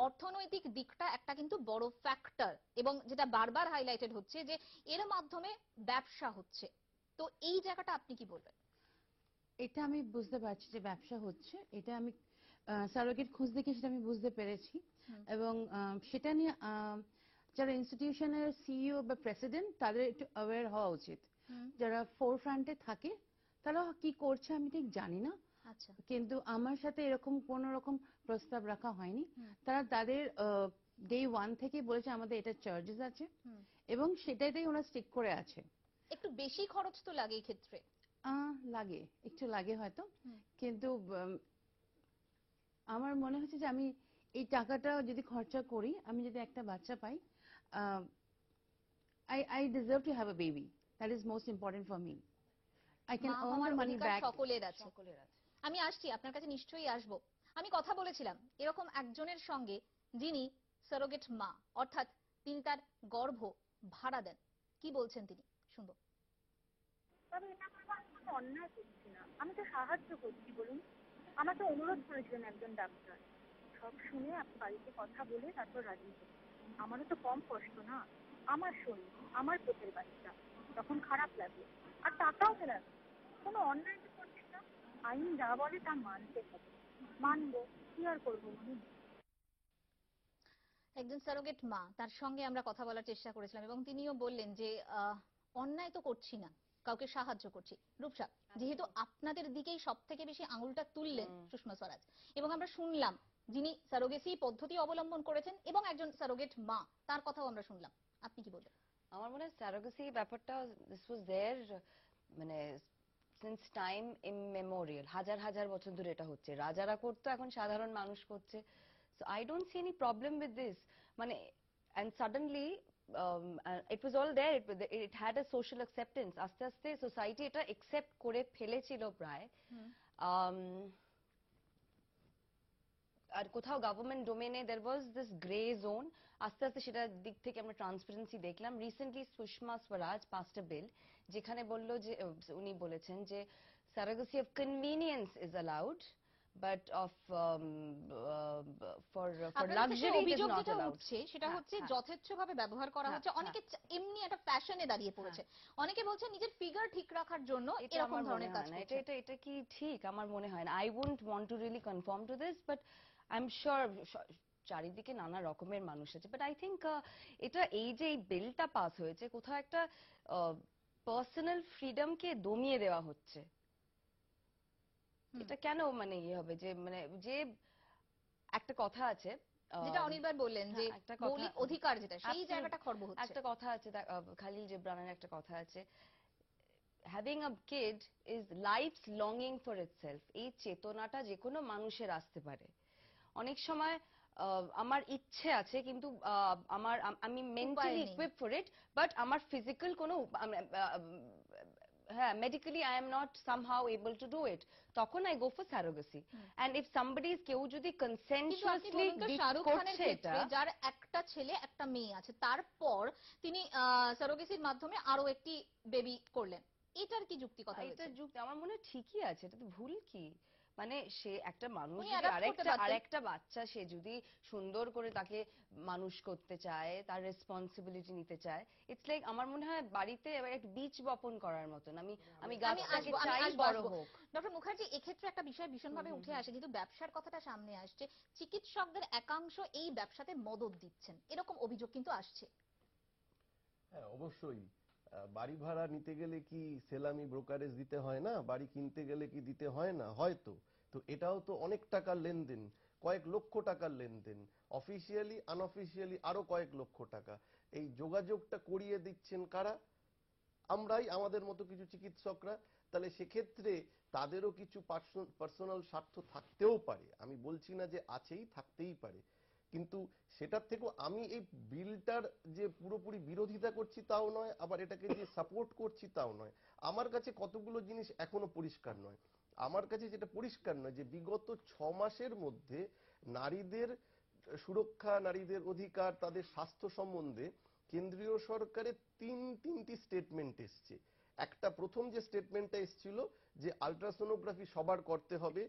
অর্থনৈতিক দিকটা একটা কিন্তু বড় ফ্যাক্টর, এবং যেটা বারবার হাইলাইটেড হচ্ছে যে এর মাধ্যমে ব্যবসা হচ্ছে। তো এই জায়গাটা আপনি কি বলবেন?
এটা আমি বুঝতে পারছি যে ব্যবসা হচ্ছে, এটা আমি সারোগেট খোঁজ দেখে সেটা আমি বুঝতে পেরেছি, এবং সেটা নিয়ে যারা ইনস্টিটিউশনের সিইও বা প্রেসিডেন্ট তাদের একটু অ্যাওয়্যার হওয়া উচিত। যারা ফোরফ্রন্টে থাকে তারা কি করছে আমি ঠিক জানি না, কিন্তু আমার সাথে এরকম কোন রকম প্রস্তাব রাখা হয়নি। তারা তাদের ডে 1 থেকে বলেছে আমাদের এটা চার্জেস আছে, এবং সেটাতেই ওরা স্টিক করে আছে।
একটু বেশি খরচ তো লাগে এই ক্ষেত্রে?
লাগে, একটু লাগে হয়তো, কিন্তু আমার মনে হচ্ছে যে আমি এই টাকাটা যদি খরচা করি, আমি যদি একটা বাচ্চা পাই, I deserve to have a baby. That is most important for me. I can earn the money back.
সকলের আছে। আমি আসছি, আপনার কাছে নিশ্চয়ই আসবো। আমি কথা বলেছিলাম এরকম একজনের সঙ্গে যিনি সারোগেট মা, অর্থাৎ তিনি তার গর্ভ ভাড়া দেন। কি বলছেন তিনি, শুনবো।
তবে এটা আমার কোনো অন্যায় করছি না, আমি তো সাহায্য করছি। বলুন, আমাকে অনুরোধ করেছিলেন একজন ডাক্তার, সব শুনে আপনি বাড়িতে কথা বলে তারপর রাজি হন। আমারও তো কম কষ্ট না, আমার শরীর, আমার পেটের বাচ্চা, তখন খারাপ লাগে, আর টাকাও তো লাগে। কোনো অন্যায় তো করছি না, আইন যা বলে তা মানতে হবে, মানবো, কি আর করবো বলুন।
একজন সারোগেট মা, তার সঙ্গে আমরা কথা বলার চেষ্টা করেছিলাম, এবং তিনিও বললেন যে অন্যায় তো করছি না, কাউকে সাহায্য করছি। রূপসা, যেহেতু আপনাদের দিকেই সব থেকে বেশি আঙুলটা তুললেন সুষমা স্বরাজ, এবং আমরা শুনলাম যিনি সারোগেসি পদ্ধতি অবলম্বন করেছেন এবং একজন সারোগেট মা, তার কথাও আমরা শুনলাম, আপনি কি বলবেন?
আমার মনে হয় সারোগেসি ব্যাপারটা দিস ওয়াজ देयर মানে সিন্স টাইম ইমমেমোরিয়াল, হাজার হাজার বছর ধরে এটা হচ্ছে। রাজারা করতো, এখন সাধারণ মানুষ করছে। So I don't see any problem with this. মানে and suddenly it was all there, it had a social acceptance. আস্তে আস্তে সোসাইটি এটা একসেপ্ট করে ফেলেছিল প্রায়। আর কোথাও গভর্নমেন্ট ডোমেনে there was this gray zone, আস্তে আস্তে সেটার দিক থেকে আমরা ট্রান্সপারেন্সি দেখলাম। রিসেন্টলি সুষমা স্বরাজ পাসড আ বিল, যেখানে বললো যে উনি বলেছেন যে surrogacy of convenience is allowed, but of for luxury it is
অভিযোগ
not
যেটা
allowed.
উঠছে সেটা হচ্ছে যথেচ্ছভাবে ব্যবহার করা হচ্ছে, অনেকে এমনি একটা ফ্যাশনে দাঁড়িয়ে পড়েছে, অনেকে বলছে নিজের ফিগার ঠিক রাখার জন্য এরকম ধরনের কাজ করছে।
এটা কি ঠিক? আমার মনে হয় না। I wouldn't want to really conform to this, but I'm sure চারিদিকে নানা রকমের মানুষ আছে, বাট আই থিঙ্ক এটা এই যে এই বিলটা পাস হয়েছে কোথাও একটা পার্সোনাল ফ্রিডমকে দমিয়ে দেওয়া হচ্ছে। এটা কেন মানে ইয়ে হবে যে মানে যে একটা কথা আছে
যেটা অনির্বাণ বললেন যে মৌলিক অধিকার যেটা সেই জায়গাটা খর্ব হচ্ছে।
একটা কথা আছে খালিল জিবরানের একটা কথা আছে, having a kid is life's longing for itself. এই চেতনাটা যে কোনো মানুষের আসতে পারে। অনেক সময় আমার ইচ্ছে আছে কিন্তু আমি mentally equip for it, but আমার ফিজিক্যাল কোনো হ্যাঁ medically I am not somehow able to do it, তখন I go for surrogacy. And if somebody কেউ যদি কনসেনচুয়াসলি করছে এটা,
যার একটা ছেলে একটা মেয়ে আছে, তারপর তিনি স্যারোগেসির মাধ্যমে আরো একটি বেবি করলেন, এটার কি যুক্তিকতা?
এটা যুক্তি আমার মনে হয় ঠিকই আছে, এটা তো ভুল কি? মানে সে একটা মানুষ আরেকটা বাচ্চা সে যদি সুন্দর করে তাকে মানুষ করতে চায়, তার রেসপন্সিবিলিটি নিতে চায়, ইটস লাইক আমার মনে হয় বাড়িতে একটা বীজ বপন করার মতন। আমি গাছটাকে চাই বড় হোক।
ডক্টর মুখার্জি, এক্ষেত্রে একটা বিষয় ভীষণভাবে উঠে আসে, যেহেতু ব্যবসার কথাটা সামনে আসছে, চিকিৎসকদের একাংশ এই ব্যবসাতে মদদ দিচ্ছেন, এরকম অভিযোগ কিন্তু আসছে।
হ্যাঁ অবশ্যই, বাড়ি ভাড়া নিতে গেলে কি সেলামি ব্রোকারেজ দিতে হয় না? বাড়ি কিনতে গেলে কি দিতে হয় না? হয়তো। তো এটাও তো অনেক টাকার লেনদেন, কয়েক লক্ষ টাকার লেনদেন, অফিসিয়ালি আনঅফিসিয়ালি আরো কয়েক লক্ষ টাকা। এই যোগাযোগটা করিয়ে দিচ্ছেন কারা? আমরাই, আমাদের মতো কিছু চিকিৎসকরা। তাহলে সেক্ষেত্রে তাদেরও কিছু পার্সোনাল স্বার্থ থাকতেও পারে, আমি বলছি না যে আছেই, থাকতেই পারে। কিন্তু সেটার থেকেও আমি এই বিলটার যে পুরোপুরি বিরোধিতা করছি তাও নয়, আবার এটাকে যে সাপোর্ট করছি তাও নয়। আমার কাছে কতগুলো জিনিস এখনো পরিষ্কার নয়। আমার কাছে যেটা পরিষ্কার নয় যে বিগত 6 মাসের মধ্যে নারীদের সুরক্ষা, নারীদের অধিকার, তাদের স্বাস্থ্য সম্বন্ধে কেন্দ্রীয় সরকারের তিনটি স্টেটমেন্ট এসছে। একটা প্রথম যে স্টেটমেন্টটা এসেছিল যে আলট্রাসোনোগ্রাফি সবার করতে হবে,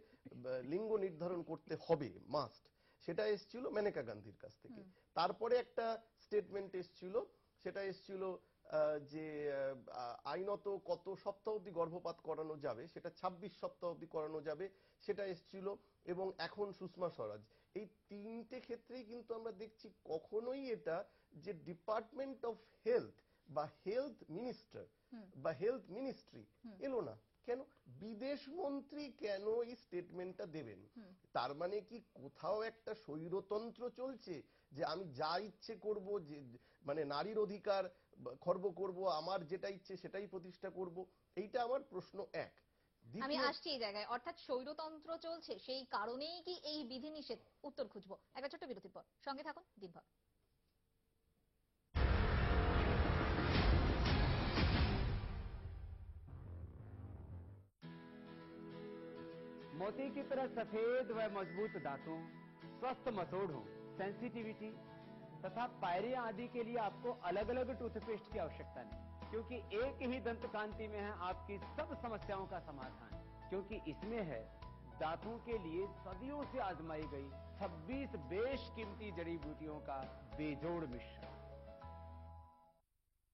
লিঙ্গ নির্ধারণ করতে হবে মাস্ট, সেটা এসেছিল মেনকা গান্ধীর কাছ থেকে। তারপরে একটা স্টেটমেন্ট এসেছিল, সেটা এসেছিল যে আইনত কত সপ্তাহ অবধি গর্ভপাত করানো যাবে, সেটা 26 সপ্তাহ অবধি করানো যাবে, সেটা এসেছিল। এবং এখন সুষমা স্বরাজ, এই তিনটে ক্ষেত্রেই কিন্তু আমরা দেখছি কখনোই এটা যে ডিপার্টমেন্ট অফ হেলথ বা হেলথ মিনিস্টার বা হেলথ মিনিস্ট্রি এলো না। কেন? বিদেশ মন্ত্রী কেন এই স্টেটমেন্টটা দেবেন? তার মানে কি কোথাও একটা স্বৈরতন্ত্র চলছে যে আমি যা ইচ্ছে করব, যে মানে নারীর অধিকার খর্ব করব, আমার যেটা ইচ্ছে সেটাই প্রতিষ্ঠা করব? এইটা আমার প্রশ্ন এক।
আমি আসছি এই জায়গায়, অর্থাৎ স্বৈরতন্ত্র চলছে, সেই কারণেই কি এই বিধিনিষেধ? উত্তর খুঁজবো একটা ছোট্ট বিরতির পর। সঙ্গে থাকুন দিনভর।
मोती की तरह सफेद व मजबूत दांतों, स्वस्थ मसोड़ों, सेंसिटिविटी तथा पायरिया आदि के लिए आपको अलग अलग टूथपेस्ट की आवश्यकता नहीं, क्योंकि एक ही दंत कांति में है आपकी सब समस्याओं का समाधान। क्योंकि इसमें है दांतों के लिए सदियों से आजमाई गई 26 बेशकीमती जड़ी बूटियों का बेजोड़ मिश्रण।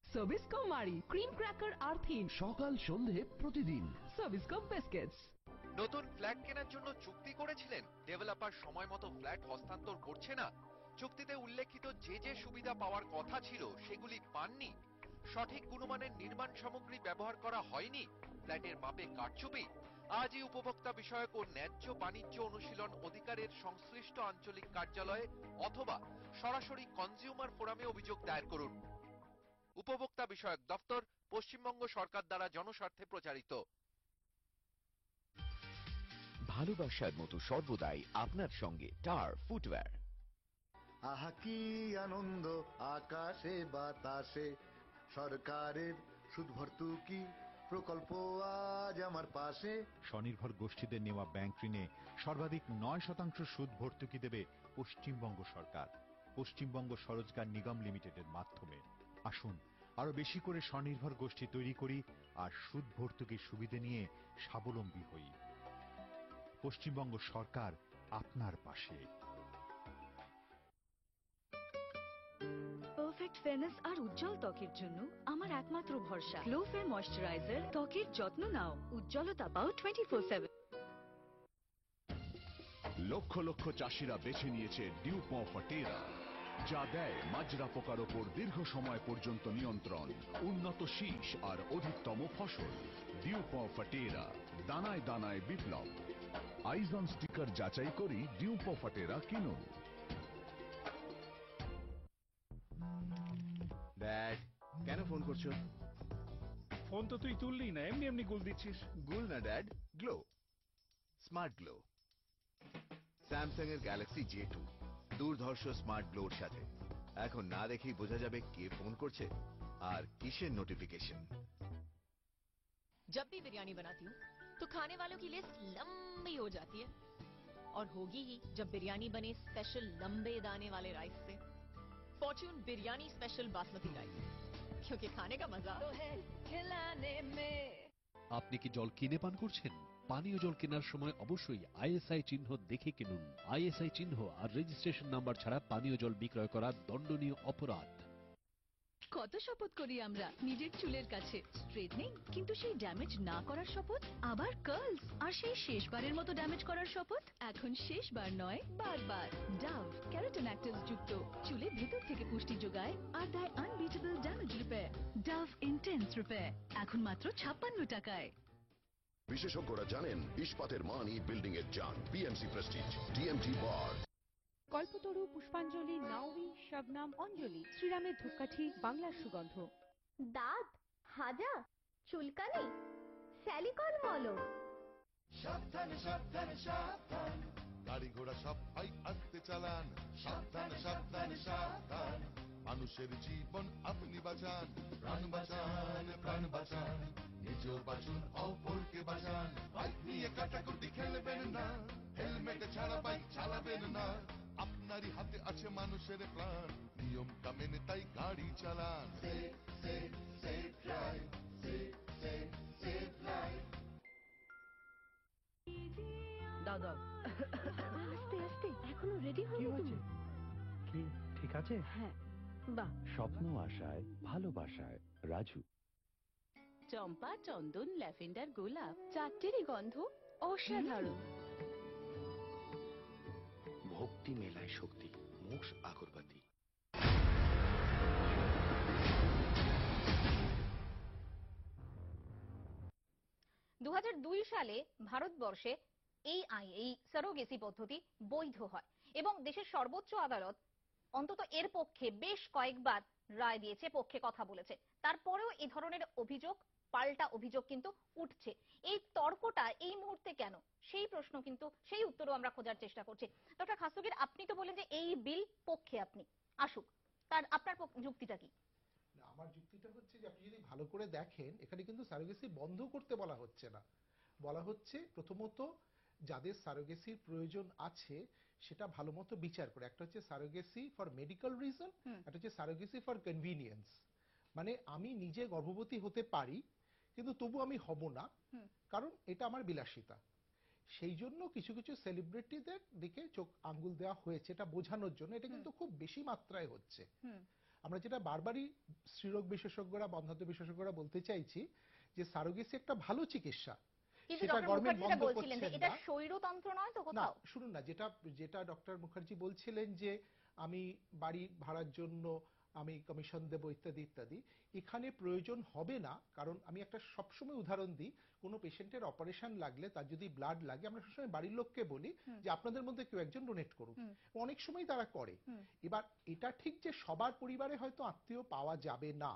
সার্ভিসকম মারি ক্রিম ক্র্যাকার আর থিন সকাল সন্ধে প্রতিদিন। সার্ভিসকম বিস্কিটস।
নতুন ফ্ল্যাট কেনার জন্য চুক্তি করেছিলেন, ডেভেলপার সময় মতো ফ্ল্যাট হস্তান্তর করছে না, চুক্তিতে উল্লেখিত যে যে সুবিধা পাওয়ার কথা ছিল সেগুলি পাননি, সঠিক গুণমানের নির্মাণ সামগ্রী ব্যবহার করা হয়নি, ফ্ল্যাটের মাপে কারচুপি। আজই উপভোক্তা বিষয়ক ও ন্যায্য বাণিজ্য অনুশীলন অধিকারের সংশ্লিষ্ট আঞ্চলিক কার্যালয়ে অথবা সরাসরি কনজিউমার ফোরামে অভিযোগ দায়ের করুন। উপভোক্তা বিষয়ক দপ্তর, পশ্চিমবঙ্গ সরকার দ্বারা জনস্বার্থে প্রচারিত।
ভালোবাসার মতো সর্বদাই আপনার সঙ্গে টার ফুটওয়্যার।
আহা কি আনন্দ আকাশে বাতাসে, সরকারের সুদ ভর্তুকি প্রকল্প আজ আমার পাশে।
স্বনির্ভর গোষ্ঠীদের নেওয়া ব্যাংক ঋণে সর্বাধিক 9% সুদ ভর্তুকি দেবে পশ্চিমবঙ্গ সরকার, পশ্চিমবঙ্গ স্বরোজগার নিগম লিমিটেডের মাধ্যমে। আসুন আরো বেশি করে স্বনির্ভর গোষ্ঠী তৈরি করি আর সুদ ভর্তুকির সুবিধে নিয়ে স্বাবলম্বী হই। পশ্চিমবঙ্গ সরকার আপনার পাশে।
পারফেক্ট ফেয়ারনেস আর উজ্জ্বল ত্বকের জন্য আমার একমাত্র ভরসা গ্লো ফেয়ার ময়শ্চারাইজার। ত্বকের যত্ন নাও, উজ্জ্বলতা পাও 24/7।
লক্ষ লক্ষ চাষিরা বেছে নিয়েছে ডিউপন্ট ফাটেরা, যা দেয় মাজরা পোকার ওপর দীর্ঘ সময় পর্যন্ত নিয়ন্ত্রণ, উন্নত শীষ আর অধিকতম ফসল। ডিউপন্ট ফাটেরা, দানায় দানায় বিপ্লব। আইজন স্টিকার যাচাই করি ডিউপন্ট ফাটেরা কিনুন।
ড্যাড, কেন ফোন করছো?
ফোন তো তুই তুললি না, এমনি এমনি গুল দিচ্ছিস।
গুল না dad, glow, smart glow. Samsung এর গ্যালাক্সি J2 দুর্ধর্ষ স্মার্ট গ্লোর সাথে এখন না দেখেই বোঝা যাবে কে ফোন করছে আর কিসের নোটিফিকেশন।
जब भी बिरयानी बनाती हूँ तो खाने वालों की लिस्ट लंबी हो जाती है, और होगी ही जब बिरयानी बने स्पेशल लंबे दाने वाले राइस से। Fortune biryani special basmati rice, क्योंकि खाने का मजा तो है खिलाने में।
আপনি কি জল কিনে পান করছেন? পানীয় জল কেনার সময় অবশ্যই আইএসআই চিহ্ন দেখে কিনুন। আইএসআই চিহ্ন আর রেজিস্ট্রেশন নাম্বার ছাড়া পানীয় জল বিক্রয় করা দণ্ডনীয় অপরাধ।
কত শপথ করি আমরা নিজের চুলের কাছে, স্ট্রেটনিং কিন্তু সেই ড্যামেজ না করার শপথ, আবার কার্লস আর সেই শেষবারের মতো ড্যামেজ করার শপথ। এখন শেষবার নয়, বারবার। ডাভ ক্যারাটিন অ্যাক্টিভস যুক্ত চুলে ভেতর থেকে পুষ্টি যোগায় আর দেয় unbeatable damage repair. Dove intense repair এখন মাত্র 56 টাকায়।
বিশেষজ্ঞরা জানেন ইস্পাতের মানই বিল্ডিং এর জান। PMC prestige, TMT bar.
Kalpataru, Pushpanjali, নাউরি, শবনাম, অঞ্জলি, শ্রীরামের ধূপকাঠি, বাংলার সুগন্ধ।
দাঁত, হাজা, চুলকানি, স্যালিকল মলম।
সাবধানে সাবধানে সাবধান, গাড়ি ঘোড়া সব ভাই আস্তে চালান। সাবধানে সাবধানে সাবধান, মানুষের জীবন আপনি বাঁচান। প্রাণ বাঁচান, প্রাণ বাঁচান, নিজেও বাঁচুন, অপরকে বাঁচান। বাইক নিয়ে কাটাকুটি খেলবেন না, হেলমেট ছাড়া বাইক চালাবেন না। আপনারই হাতে আছে মানুষের প্রাণ, নিয়মটা মেনে তাই গাড়ি চালান। Safe safe safe drive, safe safe safe life.
দাও দাও, আস্তে আস্তে, এখনো রেডি হয়নি।
কি ঠিক আছে?
হ্যাঁ, বাহ।
স্বপ্ন আশায়, ভালোবাসায়, রাজু।
চম্পা, চন্দন, ল্যাভেন্ডার, গোলাপ, চারটেরই গন্ধ অসাধারণ।
ভক্তি মেলায় শক্তি, মোক্ষ আগরবাতি।
2002 সালে ভারতবর্ষে এই সারোগেসি পদ্ধতি বৈধ হয় এবং দেশের সর্বোচ্চ আদালত অন্তত এর পক্ষে বেশ কয়েকবার রায় দিয়েছে, পক্ষে কথা বলেছে। তারপরেও এই ধরনের অভিযোগ, পাল্টা অভিযোগ কিন্তু উঠছে। এই তর্কটা এই মুহূর্তে কেন, সেই প্রশ্ন কিন্তু, সেই উত্তরও আমরা খোঁজার চেষ্টা করছি। ডক্টর খাস্তগির, আপনি তো বলেন যে এই বিল পক্ষে আপনি আসুক, তার আপনার যুক্তিটা কি?
আমার যুক্তিটা হচ্ছে যে আপনি যদি ভালো করে দেখেন, এখানে কিন্তু সারোগেসি বন্ধ করতে বলা হচ্ছে না। বলা হচ্ছে প্রথমত যাদের সারোগেসির প্রয়োজন আছে সেটা ভালো মতো বিচার করে। একটা হচ্ছে সারোগেসি ফর মেডিকেল রিজন, একটা হচ্ছে সারোগেসি ফর কনভিনিয়েন্স। মানে আমি নিজে গর্ভবতী হতে পারি কিন্তু তবু আমি হব না, কারণ এটা আমার বিলাসিতা। সেই জন্য কিছু কিছু সেলিব্রিটিদের দিকে চোখ আঙ্গুল দেওয়া হয়েছে, এটা বোঝানোর জন্য। এটা কিন্তু খুব বেশি মাত্রায় হচ্ছে। আমরা যেটা বারবারই স্ত্রীরোগ বিশেষজ্ঞরা, বন্ধাত্ব বিশেষজ্ঞরা বলতে চাইছি যে সারোগেসি একটা ভালো চিকিৎসা, সেটা গভর্নমেন্ট বন্ধ করছে না।
এটা স্বৈরতন্ত্র নয় তো কোথাও?
না, শুনুন না, যেটা ডক্টর মুখার্জি বলছিলেন যে আমি বাড়ি ভাড়ার জন্য আমি কমিশন দেব ইত্যাদি ইত্যাদি, এখানে প্রয়োজন হবে না। কারণ আমি একটা সবসময় উদাহরণ দিই, কোনো পেশেন্টের অপারেশন লাগলে, তার যদি ব্লাড লাগে, আমরা সবসময় বাড়ির লোককে বলি যে আপনাদের মধ্যে কেউ একজন ডোনেট করুন। অনেক সময় তারা করে। এবার এটা ঠিক যে সবার পরিবারে হয়তো আত্মীয় পাওয়া যাবে না,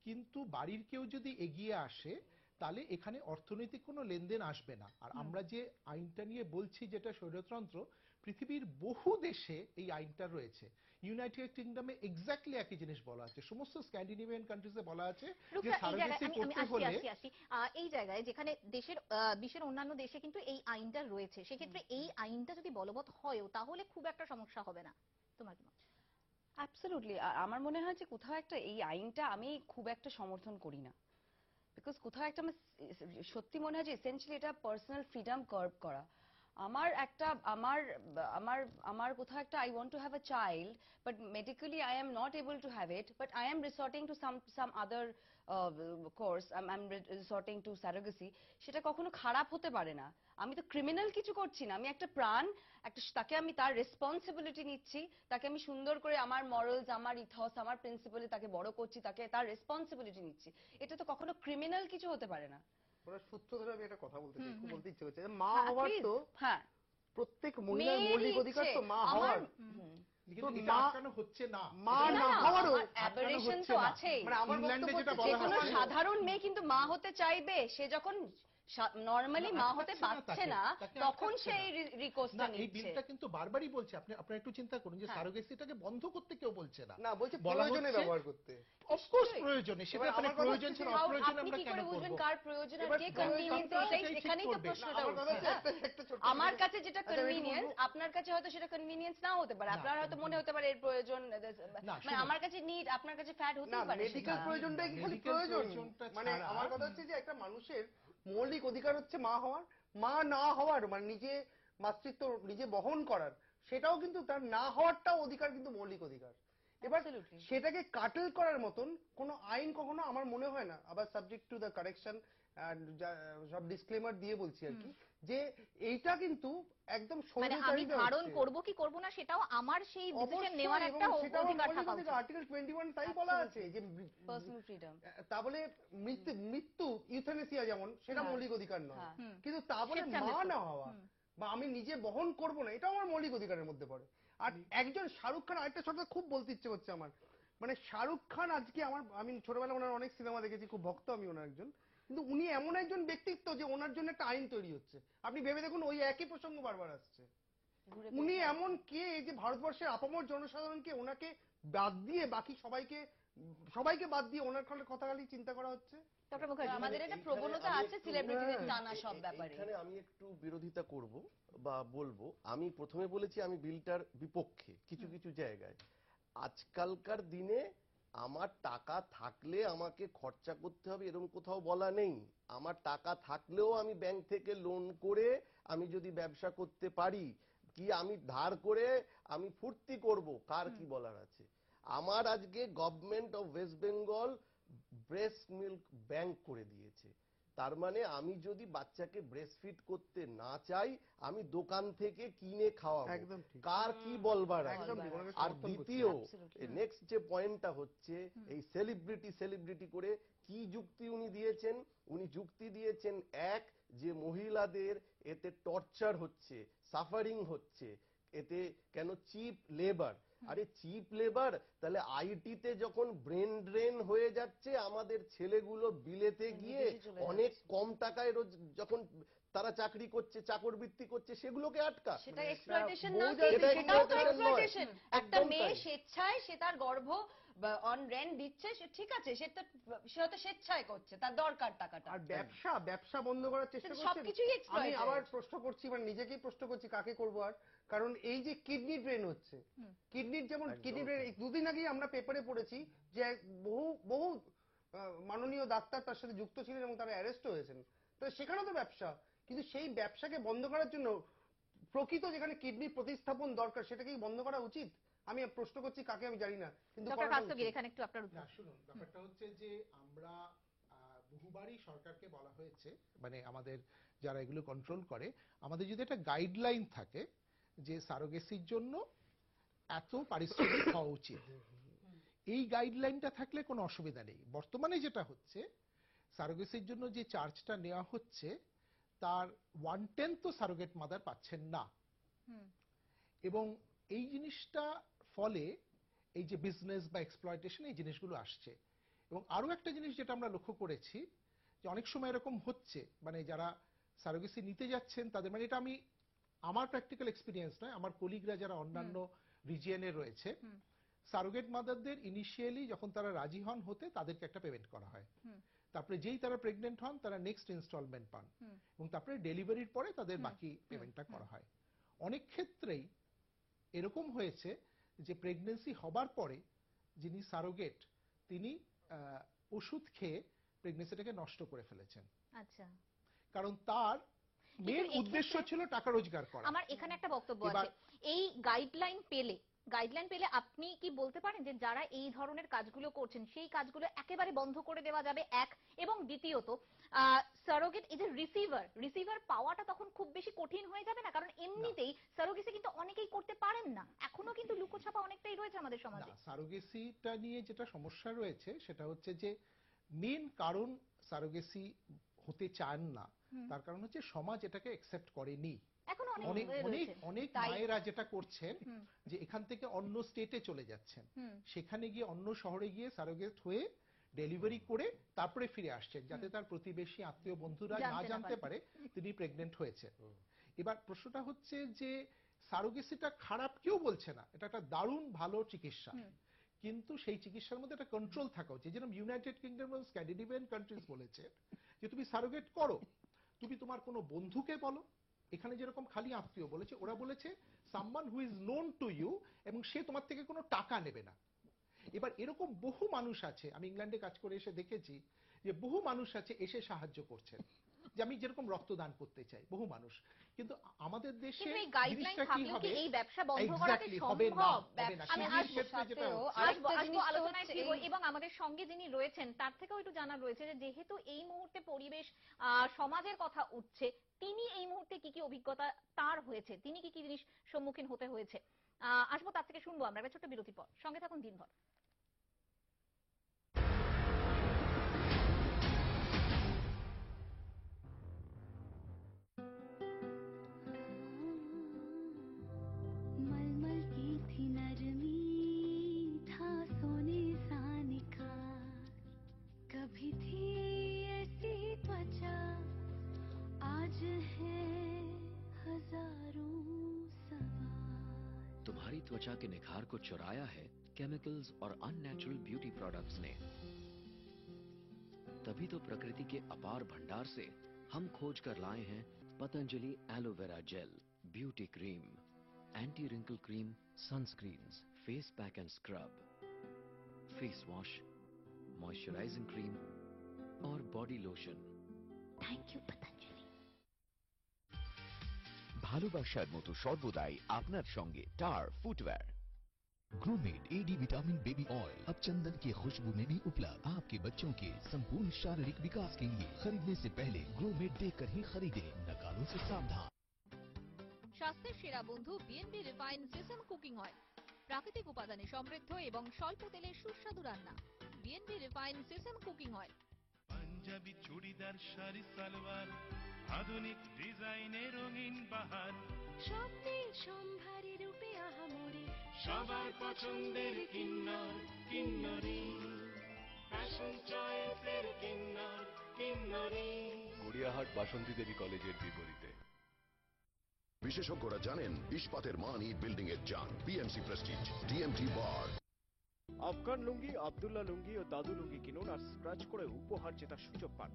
কিন্তু বাড়ির কেউ যদি এগিয়ে আসে তাহলে এখানে অর্থনৈতিক কোনো লেনদেন আসবে না। আর আমরা যে আইনটা নিয়ে বলছি যেটা স্বৈরতন্ত্র, পৃথিবীর বহু দেশে এই আইনটা রয়েছে। ইউনাইটেড কিংডমে এক্স্যাক্টলি একই জিনিস বলা আছে, সমস্ত স্ক্যান্ডিনেভিয়ান কান্ট্রিজে বলা আছে যে সারোগেসি করতে হলে।
এই জায়গায় যেখানে বিশ্বের অন্যান্য দেশে কিন্তু এই আইনটা রয়েছে, সেক্ষেত্রে এই আইনটা যদি বলবৎ হয়ও তাহলে খুব একটা সমস্যা হবে না, তোমার কি?
অ্যাবসলিউটলি। আমার মনে হয় যে কোথাও একটা এই আইনটা আমি খুব একটা সমর্থন করি না, বিকজ কোথাও একটা আমার সত্যি মনে হয় যে এসেনশিয়ালি এটা পার্সোনাল ফ্রিডম কার্ভ করা। আমার একটা আমার আমার আমার কোথাও একটা I want to have a child, but medically I am not able to have it, but I am resorting to some other course, I am resorting to surrogacy. সেটা কখনো খারাপ হতে পারে না। আমি তো ক্রিমিনাল কিছু করছি না, আমি একটা প্রাণ, তাকে আমি তার রেসপন্সিবিলিটি নিচ্ছি, তাকে আমি সুন্দর করে আমার মরালস, আমার ইথস, আমার প্রিন্সিপালে তাকে বড় করছি, তাকে তার রেসপন্সিবিলিটি নিচ্ছি। এটা তো কখনো ক্রিমিনাল কিছু হতে পারে না।
ওনার সূত্র ধরে আমি একটা কথা বলতে চাই, খুব বলতে ইচ্ছে করছে। মা হওয়ার তো
হ্যাঁ
প্রত্যেক মহিলার মৌলিক অধিকার তো মা হওয়ার,
হচ্ছে না,
মা না হওয়ারও
অ্যাবারেশন তো আছেই।
মানে আমার বক্তব্য
যে কোনো সাধারণ মেয়ে কিন্তু মা হতে চাইবে, সে যখন নরমালি মা হতে পারছে না তখন সে এই রিকোয়েস্টটা নিচ্ছে।
এই বিলটা কিন্তু বারবারই বলছে, আপনারা একটু চিন্তা করুন যে সারোগেসিটাকে বন্ধ করতে কেউ বলছে না,
না বলছে প্রয়োজনে ব্যবহার করতে।
অফকোর্স প্রয়োজনে, সেটা আপনার প্রয়োজন ছিল, অপ্রয়োজনে আমরা কেন করব?
বুঝবেন কার প্রয়োজন আর কে কনভিনিয়েন্স, এখানেই তো প্রশ্নটা উঠছে। আমার কাছে যেটা কনভিনিয়েন্স, আপনার কাছে হয়তো সেটা কনভিনিয়েন্স নাও হতে পারে, আপনার হয়তো মনে হতে পারে এর প্রয়োজন, মানে আমার কাছে নিড, আপনার কাছে ফ্যাট হতে পারে।
মেডিকেল প্রয়োজনটাই কি খালি প্রয়োজন? মানে আমার কথা হচ্ছে যে একটা মানুষের মৌলিক অধিকার হচ্ছে মা হওয়ার, মা না হওয়ার মানে নিজে মাতৃত্ব নিজে বহন করার, সেটাও কিন্তু তার না হওয়ারটাও অধিকার, কিন্তু মৌলিক অধিকার। এবার সেটাকে কাটেল করার মতন কোন আইন কখনো আমার মনে হয় না, আবার সাবজেক্ট টু দ্য কারেকশন, সব ডিসক্লেমার দিয়ে বলছি আর কি, যে এইটা কিন্তু একদম
মানে আমি ধারণ করব কি করব না সেটাও আমার সেই ডিসিশন নেওয়ার একটা অধিকার থাকা উচিত।
আর্টিকেল 21 তাই বলা আছে যে
পার্সোনাল ফ্রিডম।
তা বলে মৃত্যু ইউথেনেসিয়া যেমন সেটা মৌলিক অধিকার নয়, কিন্তু তা বলে মা না হওয়া বা আমি নিজে বহন করব না, এটা আমার মৌলিক অধিকারের মধ্যে পড়ে। আর একজন শাহরুখ খান, আরেকটা কথা খুব বলতে ইচ্ছে হচ্ছে আমার, মানে শাহরুখ খান আজকে আমি ছোটবেলায় ওনার অনেক সিনেমা দেখেছি, খুব ভক্ত আমি ওনার একজন, কিন্তু উনি এমন একজন ব্যক্তিত্ব যে ওনার জন্য একটা আইন তৈরি হচ্ছে। আপনি ভেবে দেখুন, ওই একই প্রসঙ্গ বারবার আসছে। উনি এমন কে যে ভারতবর্ষের আপামর জনসাধারণকে ওনাকে বাদ দিয়ে বাকি সবাইকে বাদ দিয়ে ওনার কথা খালি চিন্তা করা হচ্ছে।
ডক্টর মুখার্জি, আমাদের একটা প্রবণতা আছে সেলিব্রিটিদের টানা সব ব্যাপারে।
এখানে আমি একটু বিরোধিতা করব বা বলবো, আমি প্রথমে বলেছি আমি বিলটার বিপক্ষে কিছু কিছু জায়গায়। আজকালকার দিনে আমার টাকা থাকলে আমাকে খরচা করতে হবে এরকম কোথাও বলা নেই। আমার টাকা থাকলেও আমি ব্যাংক থেকে লোন করে আমি যদি ব্যবসা করতে পারি, কি আমি ধার করে আমি ফুর্তি করব, কার কি বলার আছে? আমার আজকে government of West Bengal breast milk bank করে দিয়েছে, তার মানে আমি যদি বাচ্চাকে ব্রেস্ট ফিড করতে না চাই আমি দোকান থেকে কিনে খাওয়াবো, কার কি বলবার আছে? আর দ্বিতীয় নেক্সট যে পয়েন্টটা হচ্ছে এই সেলিব্রিটি করে কি যুক্তি উনি দিয়েছেন? উনি যুক্তি দিয়েছেন এক, যে মহিলাদের এতে টর্চার হচ্ছে, সাফারিং হচ্ছে, এতে কেন চিপ লেবার। আরে চিপ লেবার, তাহলে আইটিতে যখন ব্রেন ড্রেন হয়ে যাচ্ছে, আমাদের ছেলেগুলো বিলেতে গিয়ে অনেক কম টাকায় রোজ যখন তারা চাকরি করছে, চাকরবৃত্তি করছে, সেগুলোকে আটকা।
সেটা এক্সপ্লয়টেশন না, সেটাও তো এক্সপ্লয়টেশন। একটা মেয়ে স্বেচ্ছায় সে তার গর্ভ অন রেন্ট দিচ্ছে, ঠিক আছে, সে হয়তো স্বেচ্ছায় করছে, তার দরকার টাকাটা।
আর ব্যবসা বন্ধ করার চেষ্টা করছে।
সবকিছুই এক্সপ্লয়েটেড।
আমি আবার প্রশ্ন করছি, মানে নিজেকেই প্রশ্ন করছি, কাকে করবো আর? কারণ এই যে কিডনি ড্রেন হচ্ছে, কিডনির যেমন কিডনি ড্রেন, দুদিন আগেই আমরা পেপারে পড়েছি যে বহু মাননীয় ডাক্তার তার সাথে যুক্ত ছিলেন এবং তারা অ্যারেস্ট হয়েছেন। তো সেখানেও তো ব্যবসা, কিন্তু সেই ব্যবসাকে বন্ধ করার জন্য প্রকৃত যেখানে কিডনি প্রতিস্থাপন দরকার সেটাকেই বন্ধ করা উচিত। আমি প্রশ্ন করছি কাকে আমি জানি না, কিন্তু
এখানে একটু আপনার উত্তর
শুনুন। ব্যাপারটা হচ্ছে যে আমরা বহুবারই সরকারকে বলা হয়েছে, মানে আমাদের যারা এগুলো কন্ট্রোল করে, আমাদের যদি একটা গাইডলাইন থাকে যে সারোগেসির জন্য এত পারিশ্রমিক হওয়া উচিত, এই গাইডলাইনটা থাকলে কোনো অসুবিধা নেই। বর্তমানে যেটা হচ্ছে, সারোগেসির জন্য যে চার্জটা নেওয়া হচ্ছে তার 1/10 তো সারোগেট মাদার পাচ্ছেন না, এবং এই জিনিসটা ফলে এই যে বিজনেস বা এক্সপ্লয়টেশন এই জিনিসগুলো আসছে। এবং আরো একটা জিনিস যেটা আমরা লক্ষ্য করেছি, যে অনেক সময় এরকম হচ্ছে, মানে যারা সারোগেসি নিতে যাচ্ছেন তাদের, মানে এটা আমি আমার প্র্যাকটিক্যাল এক্সপিরিয়েন্স নয়, আমার কলিগরা যারা অন্যান্য রিজিয়নে রয়েছে, সারোগেট মাদারদের ইনিশিয়ালি যখন তারা রাজি হন হতে, তাদেরকে একটা পেমেন্ট করা হয়, তারপরে যেই তারা প্রেগনেন্ট হন তারা নেক্সট ইনস্টলমেন্ট পান, এবং তারপরে ডেলিভারির পরে তাদের বাকি পেমেন্টটা করা হয়। অনেক ক্ষেত্রেই এরকম হয়েছে যে প্রেগনেন্সি হবার পরে যিনি সারোগেট তিনি ওষুধ খেয়ে প্রেগনেন্সিটাকে নষ্ট করে ফেলেছেন।
আচ্ছা,
কারণ তার মেন উদ্দেশ্য ছিল টাকা রোজগার করা।
আমার এখানে একটা বক্তব্য আছে, এই গাইডলাইন পেলে আপনি কি বলতে পারেন যে যারা এই ধরনের কাজগুলো করছেন সেই কাজগুলো একেবারে বন্ধ করে দেওয়া যাবে, এক, এবং দ্বিতীয়ত সারোগেট এই যে রিসিভার পাওয়াটা তখন খুব বেশি কঠিন হয়ে যাবে না? কারণ এমনিতেই সারোগেসি কিন্তু অনেকেই করতে পারেন না, এখনো কিন্তু লুকোছাপা অনেকটাই রয়েছে আমাদের সমাজে।
সারোগেসিটা নিয়ে যেটা সমস্যা রয়েছে সেটা হচ্ছে যে মেন কারণ সারোগেসি হতে চান না, তার কারণ হচ্ছে সমাজ এটাকে অ্যাকসেপ্ট করেনি। অনেক মায়েরা যেটা করছেন যে এখান থেকে অন্য স্টেটে চলে যাচ্ছেন, সেখানে গিয়ে অন্য শহরে গিয়ে সারোগেট হয়ে ডেলিভারি করে তারপরে ফিরে আসছেন, যাতে তার প্রতিবেশী আত্মীয় বন্ধুরা না জানতে পারে তিনি প্রেগনেন্ট হয়েছেন। এবার প্রশ্নটা হচ্ছে যে সারোগেসিটা খারাপ কেউ বলছে না, এটা একটা দারুণ ভালো চিকিৎসা, কিন্তু সেই চিকিৎসার মধ্যে একটা কন্ট্রোল থাকা উচিত। যেরকম ইউনাইটেড কিংডম এবং স্ক্যান্ডিনেভিয়ান কান্ট্রিজ বলেছে যে তুমি সারোগেট করো, তুমি তোমার কোনো বন্ধুকে বলো, এখানে যেরকম খালি আত্মীয় বলেছে, ওরা বলেছে someone who is known to you, এবং সে তোমার থেকে কোনো টাকা নেবে না। এবার এরকম বহু মানুষ আছে, আমি ইংল্যান্ডে কাজ করে এসে দেখেছি যে বহু মানুষ আছে এসে সাহায্য করছেন, যে আমি যেরকম রক্তদান করতে চাই, বহু মানুষ। কিন্তু আমাদের দেশে জিনিসটা কি হবে,
এই ব্যবসা বন্ধ করা কি সম্ভব? আমি আলোচনায় ফিরব, এবং আমাদের সঙ্গে যিনি রয়েছেন তার থেকেও একটু জানা রয়েছে যে যেহেতু এই মুহূর্তে পরিবেশ সমাজের কথা উঠছে, তিনি এই মুহূর্তে কি কি অভিজ্ঞতা তার হয়েছে, তিনি কি কি জিনিস সম্মুখীন হতে হয়েছে, আসবো তার থেকে শুনবো আমরা একটা ছোট্ট বিরতির পর। সঙ্গে থাকুন দিনভর।
तुम्हारी त्वचा के निखार को चुराया है केमिकल्स और अननेचुरल ब्यूटी प्रोडक्ट्स ने। तभी तो प्रकृति के अपार भंडार से हम खोज कर लाए हैं Patanjali aloe vera gel, beauty cream, anti wrinkle cream, sunscreens, face pack and scrub, face wash, moisturising cream और body lotion.
Thank you Patanjali.
ভালোবাসার মতো সর্বদাই আপনার সঙ্গে টার ফুটওয়্যার।
ग्रोमेड एडी विटामिन बेबी ऑयल अब चंदन की खुशबू में भी उपलब्ध। आपके बच्चों के संपूर्ण शारीरिक विकास के लिए खरीदने से पहले ग्रोमेड देखकर ही खरीदें, नकारों से सावधान।
স্বাস্থ্যের সেরা বন্ধু বিএনবি রিফাইন সেসম কুকিং অয়েল, প্রাকৃতিক উপাদানে সমৃদ্ধ এবং স্বল্প তেলে সুস্বাদু রান্না। বিএনবি রিফাইন সেসম কুকিং অয়েল।
পাঞ্জাবি চুড়িদার শাড়ি সালোয়ার, আধুনিক ডিজাইনে রঙিন বাহার,
স্বপ্নের সম্ভারে রূপে আহামরি,
সবার পছন্দের কিন্নর কিন্নরি, ফ্যাশন চয়েসের কিন্নর কিন্নরি।
গড়িয়াহাট বাসন্তী দেবী কলেজের বিপরীতে।
বিশেষজ্ঞরা জানেন ইস্পাতের মানই বিল্ডিং এর জান। BMC prestige, TMT bar.
Afghan Lungi, Abdullah Lungi ও দাদু লুঙ্গি কিনুন আর স্ক্র্যাচ করে উপহার জেতার সুযোগ পান।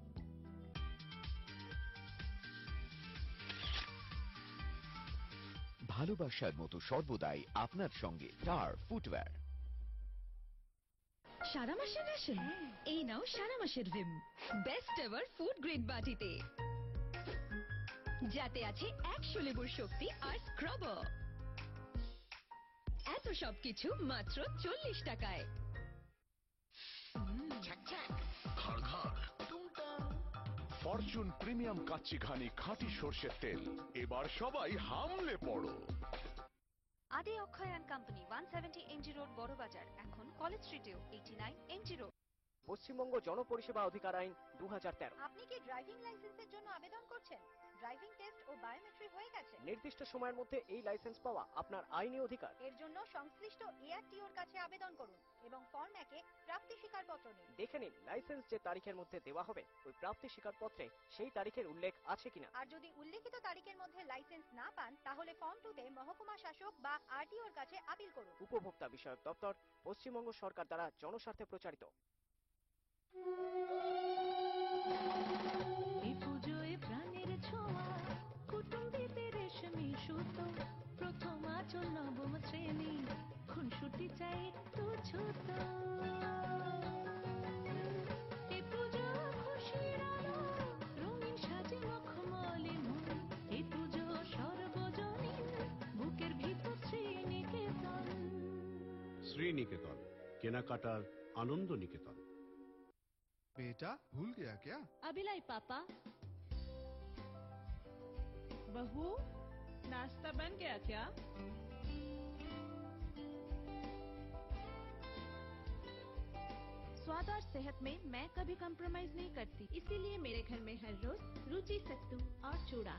ভালোবাসার মতো সর্বদাই আপনার সঙ্গে টার ফুটওয়্যার।
সারা মাসের রেশন, এই নাও সারা মাসের ভিম, বেস্ট এভার ফুড গ্রেড বাটিতে, যাতে আছে 100 লেবুর শক্তি আর স্ক্রাবার। এত সবকিছু মাত্র 40 টাকায়।
ফরচুন প্রিমিয়াম কাচ্চি ঘানি খাঁটি সর্ষের তেল, এবার সবাই হামলে পড়ো।
Adi Akshay and company, 170 MG road, Burrabazar. এখন কলেজ স্ট্রিটেও 89 এমজি রোড।
পশ্চিমবঙ্গ জনপরিষেবা অধিকার আইন 2013।
আপনি কি ড্রাইভিং লাইসেন্সের জন্য আবেদন করছেন? ড্রাইভিং টেস্ট ও বায়োমেট্রিক হয়ে গেছে?
নির্দিষ্ট সময়ের মধ্যে এই লাইসেন্স পাওয়া আপনার আইনি অধিকার।
এর জন্য সংশ্লিষ্ট এআরটিওর কাছে আবেদন করুন এবং ফর্ম 1-এ প্রাপ্তি স্বীকারপত্র নিন।
দেখে নিন লাইসেন্স যে তারিখের মধ্যে দেওয়া হবে ওই প্রাপ্তি স্বীকারপত্রে সেই তারিখের উল্লেখ আছে কিনা।
আর যদি উল্লেখিত তারিখের মধ্যে লাইসেন্স না পান তাহলে ফর্ম 2-তে মহকুমা শাসক বা আরটিওর কাছে আপিল করুন।
উপভোক্তা বিষয়ক দপ্তর, পশ্চিমবঙ্গ সরকার দ্বারা জনস্বার্থে প্রচারিত।
এই পুজোয় প্রাণের ছোঁয়া, কুটুম্বিতে রেশমি সুতো, প্রথম আচল নবম শ্রেণী, খুন হতে চাই একটু ছোট এ পুজো খুশির আলো রঙিন সাজে মখমলে মন এ পুজো সর্বজনীন বুকের ভিতর শ্রীনিকেতন
শ্রীনিকেতন কেনাকাটার আনন্দ নিকেতন।
बेटा भूल गया क्या?
अभिलाई पापा।
बहू नाश्ता बन गया क्या? स्वाद और सेहत में मैं कभी कॉम्प्रोमाइज नहीं करती, इसीलिए मेरे घर में हर रोज रुचि सत्तू और चूड़ा।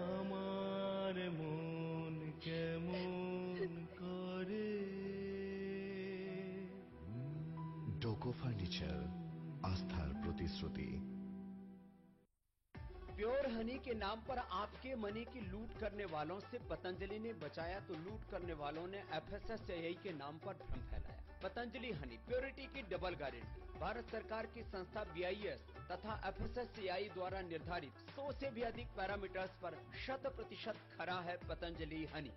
আমার মন কেমন করে
डोको फर्नीचर आस्थार प्रतिश्रुति।
प्योर हनी के नाम पर आपके मनी की लूट करने वालों से पतंजलि ने बचाया तो लूट करने वालों ने FSSAI के नाम पर भ्रम फैलाया। पतंजलि हनी प्योरिटी की डबल गारंटी भारत सरकार की संस्था BIS तथा FSSAI द्वारा निर्धारित 100 से भी अधिक पैरामीटर्स पर 100% खरा है पतंजलि हनी।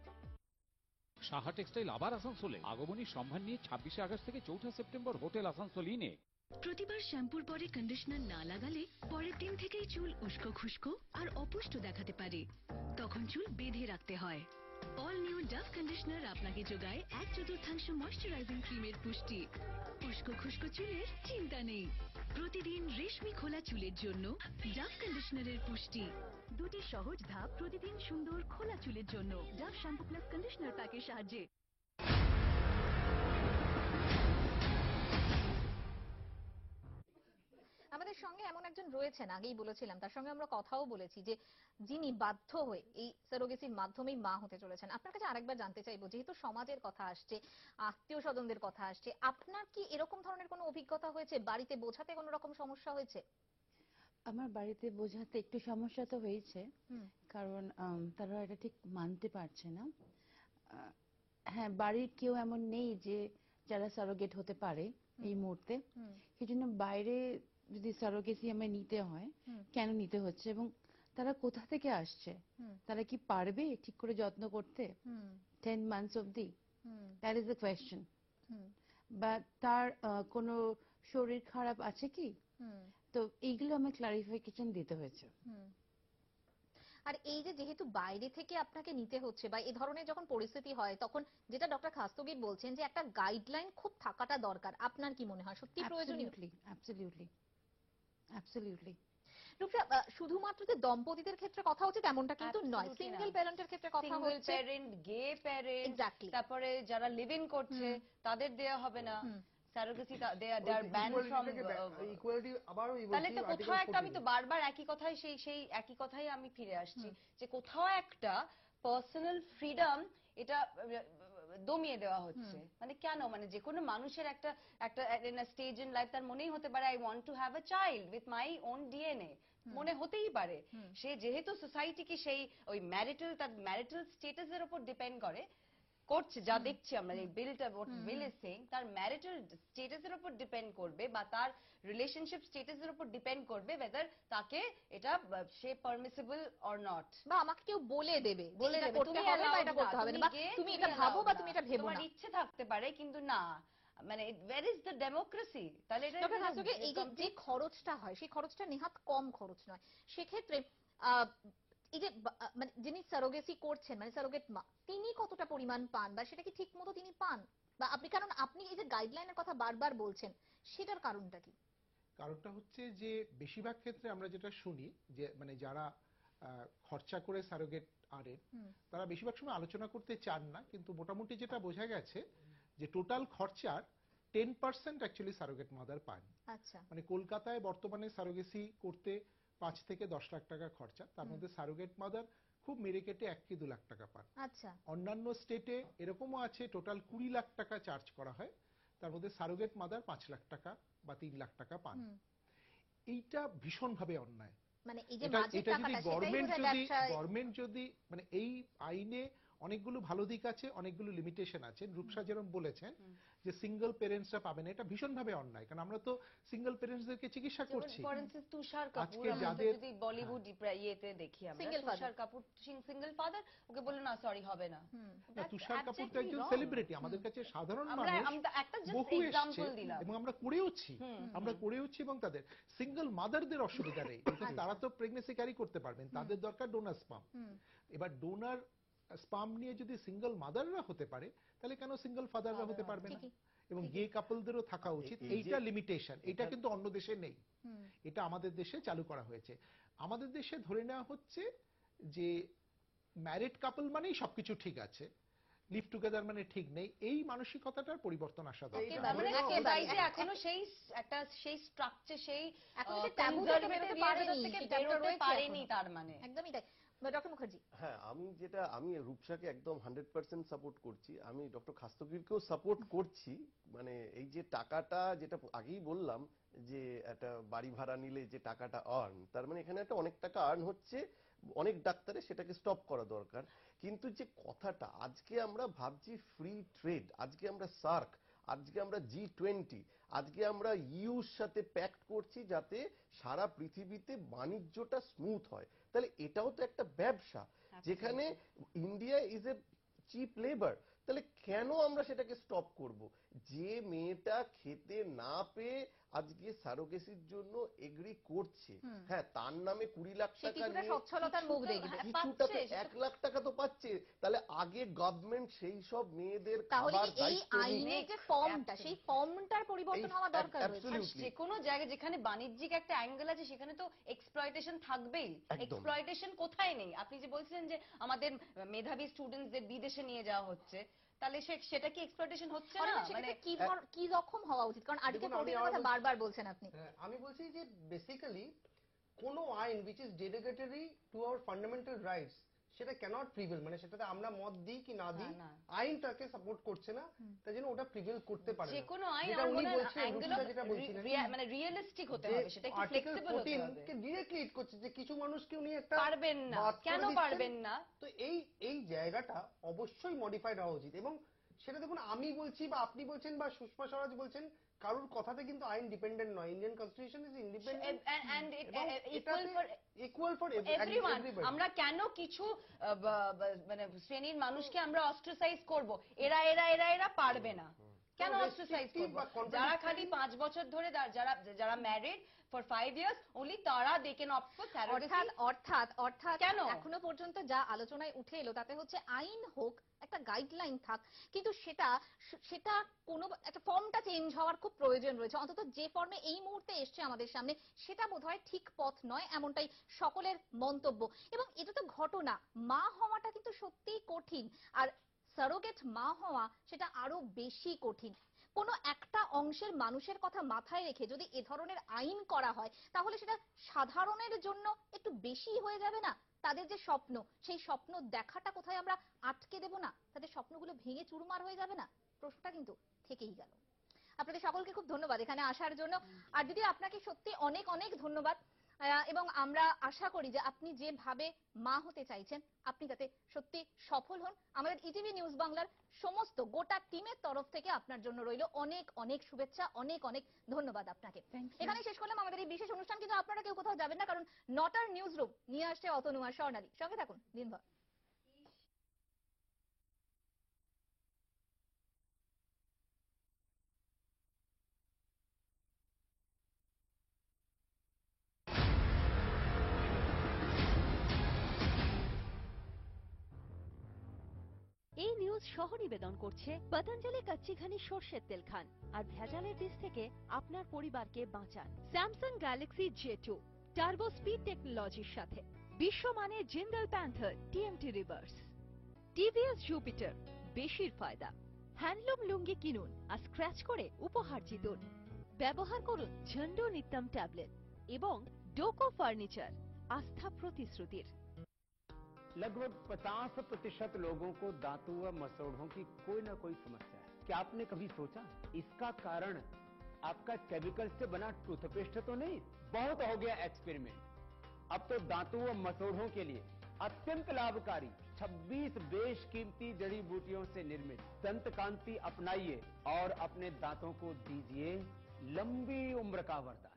সাহা টেক্সটাইল আবার আসানসোলে আগমনী সম্মান নিয়ে 26 আগস্ট থেকে 4 সেপ্টেম্বর হোটেল আসানসোল ইনে।
প্রতিবার শ্যাম্পুর পরে কন্ডিশনার না লাগালে পরের দিন থেকেই চুল উস্কো খুস্কো আর অপুষ্ট দেখাতে পারে, তখন চুল বেঁধে রাখতে হয়। অল নিউ ডাভ কন্ডিশনার আপনাকে যোগায় 1/4 ময়শ্চারাইজিং ক্রিমের পুষ্টি। উস্কো খুস্কো চুলের চিন্তা নেই, প্রতিদিন রেশমি খোলা চুলের জন্য ডাভ কন্ডিশনারের পুষ্টি। দুটি সহজ ধাপ প্রতিদিন সুন্দর খোলা চুলের জন্য ডাভ শ্যাম্পু প্লাস কন্ডিশনার প্যাকের সাহায্যে।
আমাদের সঙ্গে এমন একজন রয়েছেন, আগেই বলেছিলাম, তার সঙ্গে আমরা কথাও বলেছি যে যিনি বাধ্য হয়ে এই সারোগেসির মাধ্যমেই মা হতে চলেছেন। আপনার কাছে আরেকবার জানতে চাইবো, যেহেতু সমাজের কথা আসছে, আত্মীয় স্বজনদের কথা আসছে, আপনার কি এরকম ধরনের কোনো অভিজ্ঞতা হয়েছে? বাড়িতে বোঝাতে কোনো রকম সমস্যা হয়েছে?
আমার বাড়িতে বোঝাতে একটু সমস্যা তো হয়েছে, কারণ তারা এটা ঠিক মানতে পারছে না। হ্যাঁ, বাড়ির কেউ এমন নেই যে যারা সারোগেট হতে পারে এই মুহূর্তে, সেজন্য বাইরে যদি সারোগেসি আমায় নিতে হয়, কেন নিতে হচ্ছে এবং তারা কোথা থেকে আসছে, তারা কি পারবে ঠিক করে যত্ন করতে 10 months অবধি? That is the question. বা তার কোনো শরীর খারাপ আছে কি? তো এইগুলো আমার ক্লারিফিকেশন দিতে হয়েছে।
আর এই যে যেহেতু বাইরে থেকে আপনাকে নিতে হচ্ছে বা এই ধরনের যখন পরিস্থিতি হয়, তখন যেটা ডক্টর খাস্তগীর বলছেন যে একটা গাইডলাইন খুব থাকাটা দরকার, আপনার কি মনে হয় সত্যি প্রয়োজনীয়?
অ্যাবসলিউটলি।
রূপসা, শুধুমাত্র যে দম্পতিদের ক্ষেত্রে কথা হচ্ছে তেমনটা কিন্তু নয়, সিঙ্গেল প্যারেন্টের ক্ষেত্রে কথা হচ্ছে।
সিঙ্গেল প্যারেন্ট, গে প্যারেন্ট, তারপরে যারা লিভ ইন করছে তাদের দেয়া হবে না surrogacy, they are ban from
equality. আবারও
তাহলে তো কোথাও একটা, আমি তো বারবার একই কথাই সেই একই কথাই আমি ফিরে আসছি যে কোথাও একটা পার্সোনাল ফ্রিডম এটা দমিয়ে দেওয়া হচ্ছে। মানে কেন? মানে যে কোনো মানুষের একটা স্টেজ ইন লাইফ তার মনেই হতে পারে I want to have a child with my own DNA, মনে হতেই পারে। সে যেহেতু সোসাইটি কি সেই ওই তার ম্যারিটাল স্টেটাসের উপর ডিপেন্ড করছে, যা দেখছি আমরা এই বিলটা বিল ইজ সেইং তার ম্যারিটাল স্টেটাসের উপর ডিপেন্ড করবে বা তার রিলেশনশিপ স্টেটাসের উপর ডিপেন্ড করবে whether তাকে এটা সে পারমিসিবল অর নট,
বা আমাকে কেউ বলে দেবে এটা করতে হবে বা এটা করতে হবে না, বা তুমি এটা ভাবো বা তুমি এটা ভেবো না।
তোমার ইচ্ছে থাকতে পারে কিন্তু না, মানে where is the democracy? তাহলে এটা
এই যে খরচটা হয় সেই খরচটা নেহাত কম খরচ নয়। সেক্ষেত্রে এই যে মানে যিনি সারোগেসি করছেন, মানে সারোগেট মা, তিনি কতটা পরিমাণ পান বা সেটা কি ঠিক মতো তিনি পান? বা আপনি, কারণ আপনি এই যে গাইডলাইনের কথা বারবার বলছেন, সেটার কারণটা কি?
কারণটা হচ্ছে যে বেশিরভাগ ক্ষেত্রে আমরা যেটা শুনি যে মানে যারা খরচা করে সারোগেট আনেন তারা বেশিরভাগ সময় আলোচনা করতে চান না, কিন্তু মোটামুটি যেটা বোঝা গেছে যে টোটাল খরচার 10% অ্যাকচুয়ালি সারোগেট মাদার পান।
আচ্ছা,
মানে কলকাতায় বর্তমানে সারোগেসি করতে 5 থেকে 10 লাখ টাকা খরচা, তার মধ্যে সারোগেট মাদার খুব মেরে কেটে 1 কি 2 লাখ টাকা পান।
আচ্ছা,
অন্যান্য স্টেটে এরকমও আছে টোটাল 20 লাখ টাকা চার্জ করা হয়, তার মধ্যে সারোগেট মাদার 5 লাখ টাকা বা 3 লাখ টাকা পান। এইটা ভীষণভাবে অন্যায়।
মানে এই যে মাঝের টাকাটা, সেটাই বোধহয় ব্যবসায়
গভর্নমেন্ট যদি মানে এই আইনে অনেকগুলো ভালো দিক আছে, অনেকগুলো লিমিটেশন আছে। রূপসা যেরকম বলেছেন যে সিঙ্গেল পেরেন্টসরা পাবে না, এটা ভীষণভাবে অন্যায়, কারণ আমরা তো সিঙ্গেল পেরেন্টসদেরকে চিকিৎসা করছি।
ফর ইনস্টেন্স তুষার কাপুর,
আজকে
আমরা
যাদের
যদি বলিউড ইয়েতে দেখি আমরা, তুষার কাপুর সিঙ্গেল ফাদার, ওকে বললো না সরি হবে না।
না, তুষার কাপুর তো একজন সেলিব্রিটি, আমাদের কাছে সাধারণ মানুষ
একটা
বহু এসছে এবং আমরা করেওছি, এবং তাদের সিঙ্গেল মাদারদের অসুবিধা নেই, বিকজ তারা তো প্রেগন্যান্সি ক্যারি করতে পারবেন, তাদের দরকার ডোনার স্পাম। এবার ডোনার স্পাম নিয়ে যদি সিঙ্গেল মাদাররা হতে পারে, তাহলে কেন সিঙ্গেল ফাদাররা হতে পারবে না? এবং গে কাপলদেরও থাকা উচিত, এইটা লিমিটেশন, এটা কিন্তু অন্য দেশে নেই, এটা আমাদের দেশে চালু করা হয়েছে। আমাদের দেশে ধরে নেওয়া হচ্ছে যে ম্যারিড কাপল মানেই সবকিছু ঠিক আছে, লিভ টুগেদার মানে ঠিক নেই, এই মানসিকতাটার পরিবর্তন আসা দরকার।
এখনো সেই একটা সেই স্ট্রাকচার, সেই পারেনি, তার মানে
একদমই তাই। ডক্টর মুখার্জি।
হ্যাঁ, আমি রূপসাকে একদম 100% সাপোর্ট করছি, আমি ডক্টর খাস্তগিরকেও সাপোর্ট করছি। মানে এই যে টাকাটা, যেটা আগেই বললাম যে একটা বাড়ি ভাড়া নিলে যে টাকাটা আর্ন, তার মানে এখানে একটা অনেক টাকা আর্ন হচ্ছে, অনেক ডাক্তারে সেটাকে স্টপ করা দরকার। কিন্তু যে কথাটা আজকে আমরা ভাবছি ফ্রি ট্রেড, আজকে আমরা সার্ক, আজকে আমরা G20, আজকে আমরা ইউর সাথে প্যাক্ট করছি যাতে সারা পৃথিবীতে বাণিজ্যটা স্মুথ হয়, তাহলে এটাও তো একটা ব্যবসা, যেখানে India is a cheap labour. তাহলে কেন আমরা সেটাকে স্টপ করব? যে মেয়েটা খেতে না পেয়ে আজকে সারোগেসির জন্য এগ্রি করছে, হ্যাঁ, তার নামে 20 লাখ টাকা নিয়ে
সচ্ছলতার মুখ দেখবে,
কিছুটাতে 1 লাখ টাকা তো পাচ্ছে, তাহলে আগে গভর্নমেন্ট সেই সব মেয়েদের খাবার দায়িত্ব নিয়ে,
আইনের যে ফর্মটা, সেই ফর্মটার পরিবর্তন হওয়া দরকার রয়েছে।
যে কোনো জায়গায় যেখানে বাণিজ্যিক একটা অ্যাঙ্গেল আছে, সেখানে তো এক্সপ্লয়টেশন থাকবেই। এক্সপ্লয়টেশন কোথায় নেই? আপনি যে বলছিলেন যে আমাদের মেধাবী স্টুডেন্টসদের বিদেশে নিয়ে যাওয়া হচ্ছে, তাহলে সেটা কি এক্সপ্লয়টেশন হচ্ছে না?
মানে কি রকম হওয়া উচিত? কারণ আর্টিকেল 14 এর কথা বারবার বলছেন আপনি।
আমি বলছি যে বেসিক্যালি কোনো আইন which is derogatory to our fundamental rights, সেটা ক্যানট প্রিভেল, মানে সেটাতে আমরা মত দিই কি না দিই, আইনটাকে সাপোর্ট করছে না, তাই জন্য ওটা প্রিভেল করতে পারে না।
যে কোনো আইন মানে রিয়েলিস্টিক হতে হবে, সেটা একটু ফ্লেক্সিবল হতে হবে।
কে ডিরেক্টলি হিট করছে যে কিছু মানুষকে উনি একটা
পারবেন না, কেন পারবেন না?
তো এই জায়গাটা অবশ্যই মডিফাইড হওয়া উচিত। এবং সেটা দেখুন, আমি বলছি বা আপনি বলছেন বা সুষমা স্বরাজ বলছেন, কারোর কথাতে কিন্তু আইন ডিপেন্ডেন্ট নয়। Indian constitution is independent and equal for everyone.
আমরা কেন কিছু মানে শ্রেণীর মানুষকে আমরা অস্ট্রাসাইজ করব? এরা পারবে না, কেন অস্ট্রাসাইজ করব? যারা খালি 5 বছর ধরে, যারা ম্যারিড ফর 5 ইয়ার্স অনলি, তারা they can opt for surrogacy.
অর্থাৎ কেন এখনো পর্যন্ত যা আলোচনায় উঠে এলো তাতে হচ্ছে আইন হোক, একটা গাইডলাইন থাক, কিন্তু সেটা কোনো একটা ফর্মটা চেঞ্জ হওয়ার খুব প্রয়োজন রয়েছে। অন্তত যে ফর্মে এই মুহূর্তে এসছে আমাদের সামনে, সেটা বোধহয় ঠিক পথ নয়, এমনটাই সকলের মন্তব্য। এবং এটা তো ঘটনা, মা হওয়াটা কিন্তু সত্যিই কঠিন, আর সারোগেট মা হওয়া সেটা আরো বেশি কঠিন। কোনো একটা অংশের মানুষের কথা মাথায় রেখে যদি এ ধরনের আইন করা হয়, তাহলে সেটা সাধারণের জন্য একটু বেশি হয়ে যাবে না? তাদের যে স্বপ্ন, সেই স্বপ্ন দেখাটা কোথায় আমরা আটকে দেব না? তাদের স্বপ্নগুলো ভেঙে চুরমার হয়ে যাবে না? প্রশ্নটা কিন্তু থেকেই গেল। আপনাদের সকলকে খুব ধন্যবাদ এখানে আসার জন্য। আর দিদি, আপনাকে সত্যি অনেক অনেক ধন্যবাদ। এবং আমরা আশা করি যে আপনি যেভাবে মা হতে চাইছেন, আপনি তাতে সত্যি সফল হন। আমাদের ইটিভি নিউজ বাংলার সমস্ত গোটা টিমের তরফ থেকে আপনার জন্য রইল অনেক অনেক শুভেচ্ছা, অনেক অনেক ধন্যবাদ আপনাকে। এখানে শেষ করলাম আমাদের এই বিশেষ অনুষ্ঠান, কিন্তু আপনারা কেউ কোথাও যাবেন না, কারণ 9টার নিউজ রুম নিয়ে আসছে অতনু আর স্বর্ণালী। সঙ্গে থাকুন দিনভর।
এই নিউজ সহ নিবেদন করছে পতঞ্জলি কাচ্চি ঘানি সর্ষের তেল খান আর ভেজালের বীজ থেকে আপনার পরিবারকে বাঁচান। Samsung Galaxy J2 turbo speed টেকনোলজির সাথে, বিশ্বমানের Jindal panther TMT rebars, TVS Jupiter, বেশির ফায়দা। হ্যান্ডলুম লুঙ্গি কিনুন আর স্ক্র্যাচ করে উপহার জিতুন। ব্যবহার করুন ঝন্ডু নিত্যম ট্যাবলেট এবং ডোকো ফার্নিচার, আস্থা প্রতিশ্রুতির।
लगभग 50% लोगों को दांतों व मसौढ़ों की कोई ना कोई समस्या है। क्या आपने कभी सोचा इसका कारण आपका केमिकल से बना टूथपेस्ट तो नहीं? बहुत हो गया एक्सपेरिमेंट। अब तो दांतों व मसौढ़ों के लिए अत्यंत लाभकारी 26 बेशकीमती जड़ी बूटियों से निर्मित दंत कांति अपनाइए और अपने दांतों को दीजिए लंबी उम्र का वरदान।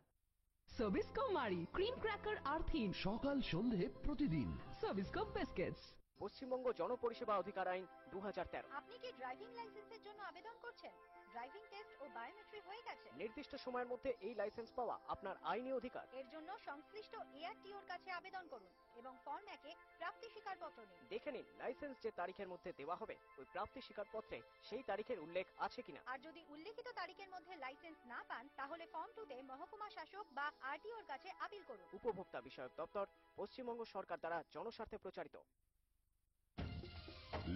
সাবিস্কো মারি ক্রিম ক্র্যাকার আর থিন
সকাল সন্ধে প্রতিদিন।
সাবিস্কো বিস্কিটস।
পশ্চিমবঙ্গ জনপরিষেবা অধিকার আইন 2013।
আপনি কি ড্রাইভিং লাইসেন্সের জন্য আবেদন করছেন? ড্রাইভিং টেস্ট ও বায়োমেট্রিক হয়ে গেছে?
নির্দিষ্ট সময়ের মধ্যে এই লাইসেন্স পাওয়া আপনার আইনি অধিকার।
এর জন্য সংশ্লিষ্ট এআরটিওর কাছে আবেদন করুন এবং ফর্ম 1 এ প্রাপ্তি স্বীকারপত্র নিন।
দেখে নিন লাইসেন্স যে তারিখের মধ্যে দেওয়া হবে ওই প্রাপ্তি স্বীকারপত্রে সেই তারিখের উল্লেখ আছে কিনা।
আর যদি উল্লেখিত তারিখের মধ্যে লাইসেন্স না পান তাহলে ফর্ম 2 তে মহকুমা শাসক বা আরটিওর কাছে আপিল করুন।
উপভোক্তা বিষয়ক দপ্তর, পশ্চিমবঙ্গ সরকার দ্বারা জনস্বার্থে প্রচারিত।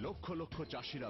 লক্ষ লক্ষ চাষিরা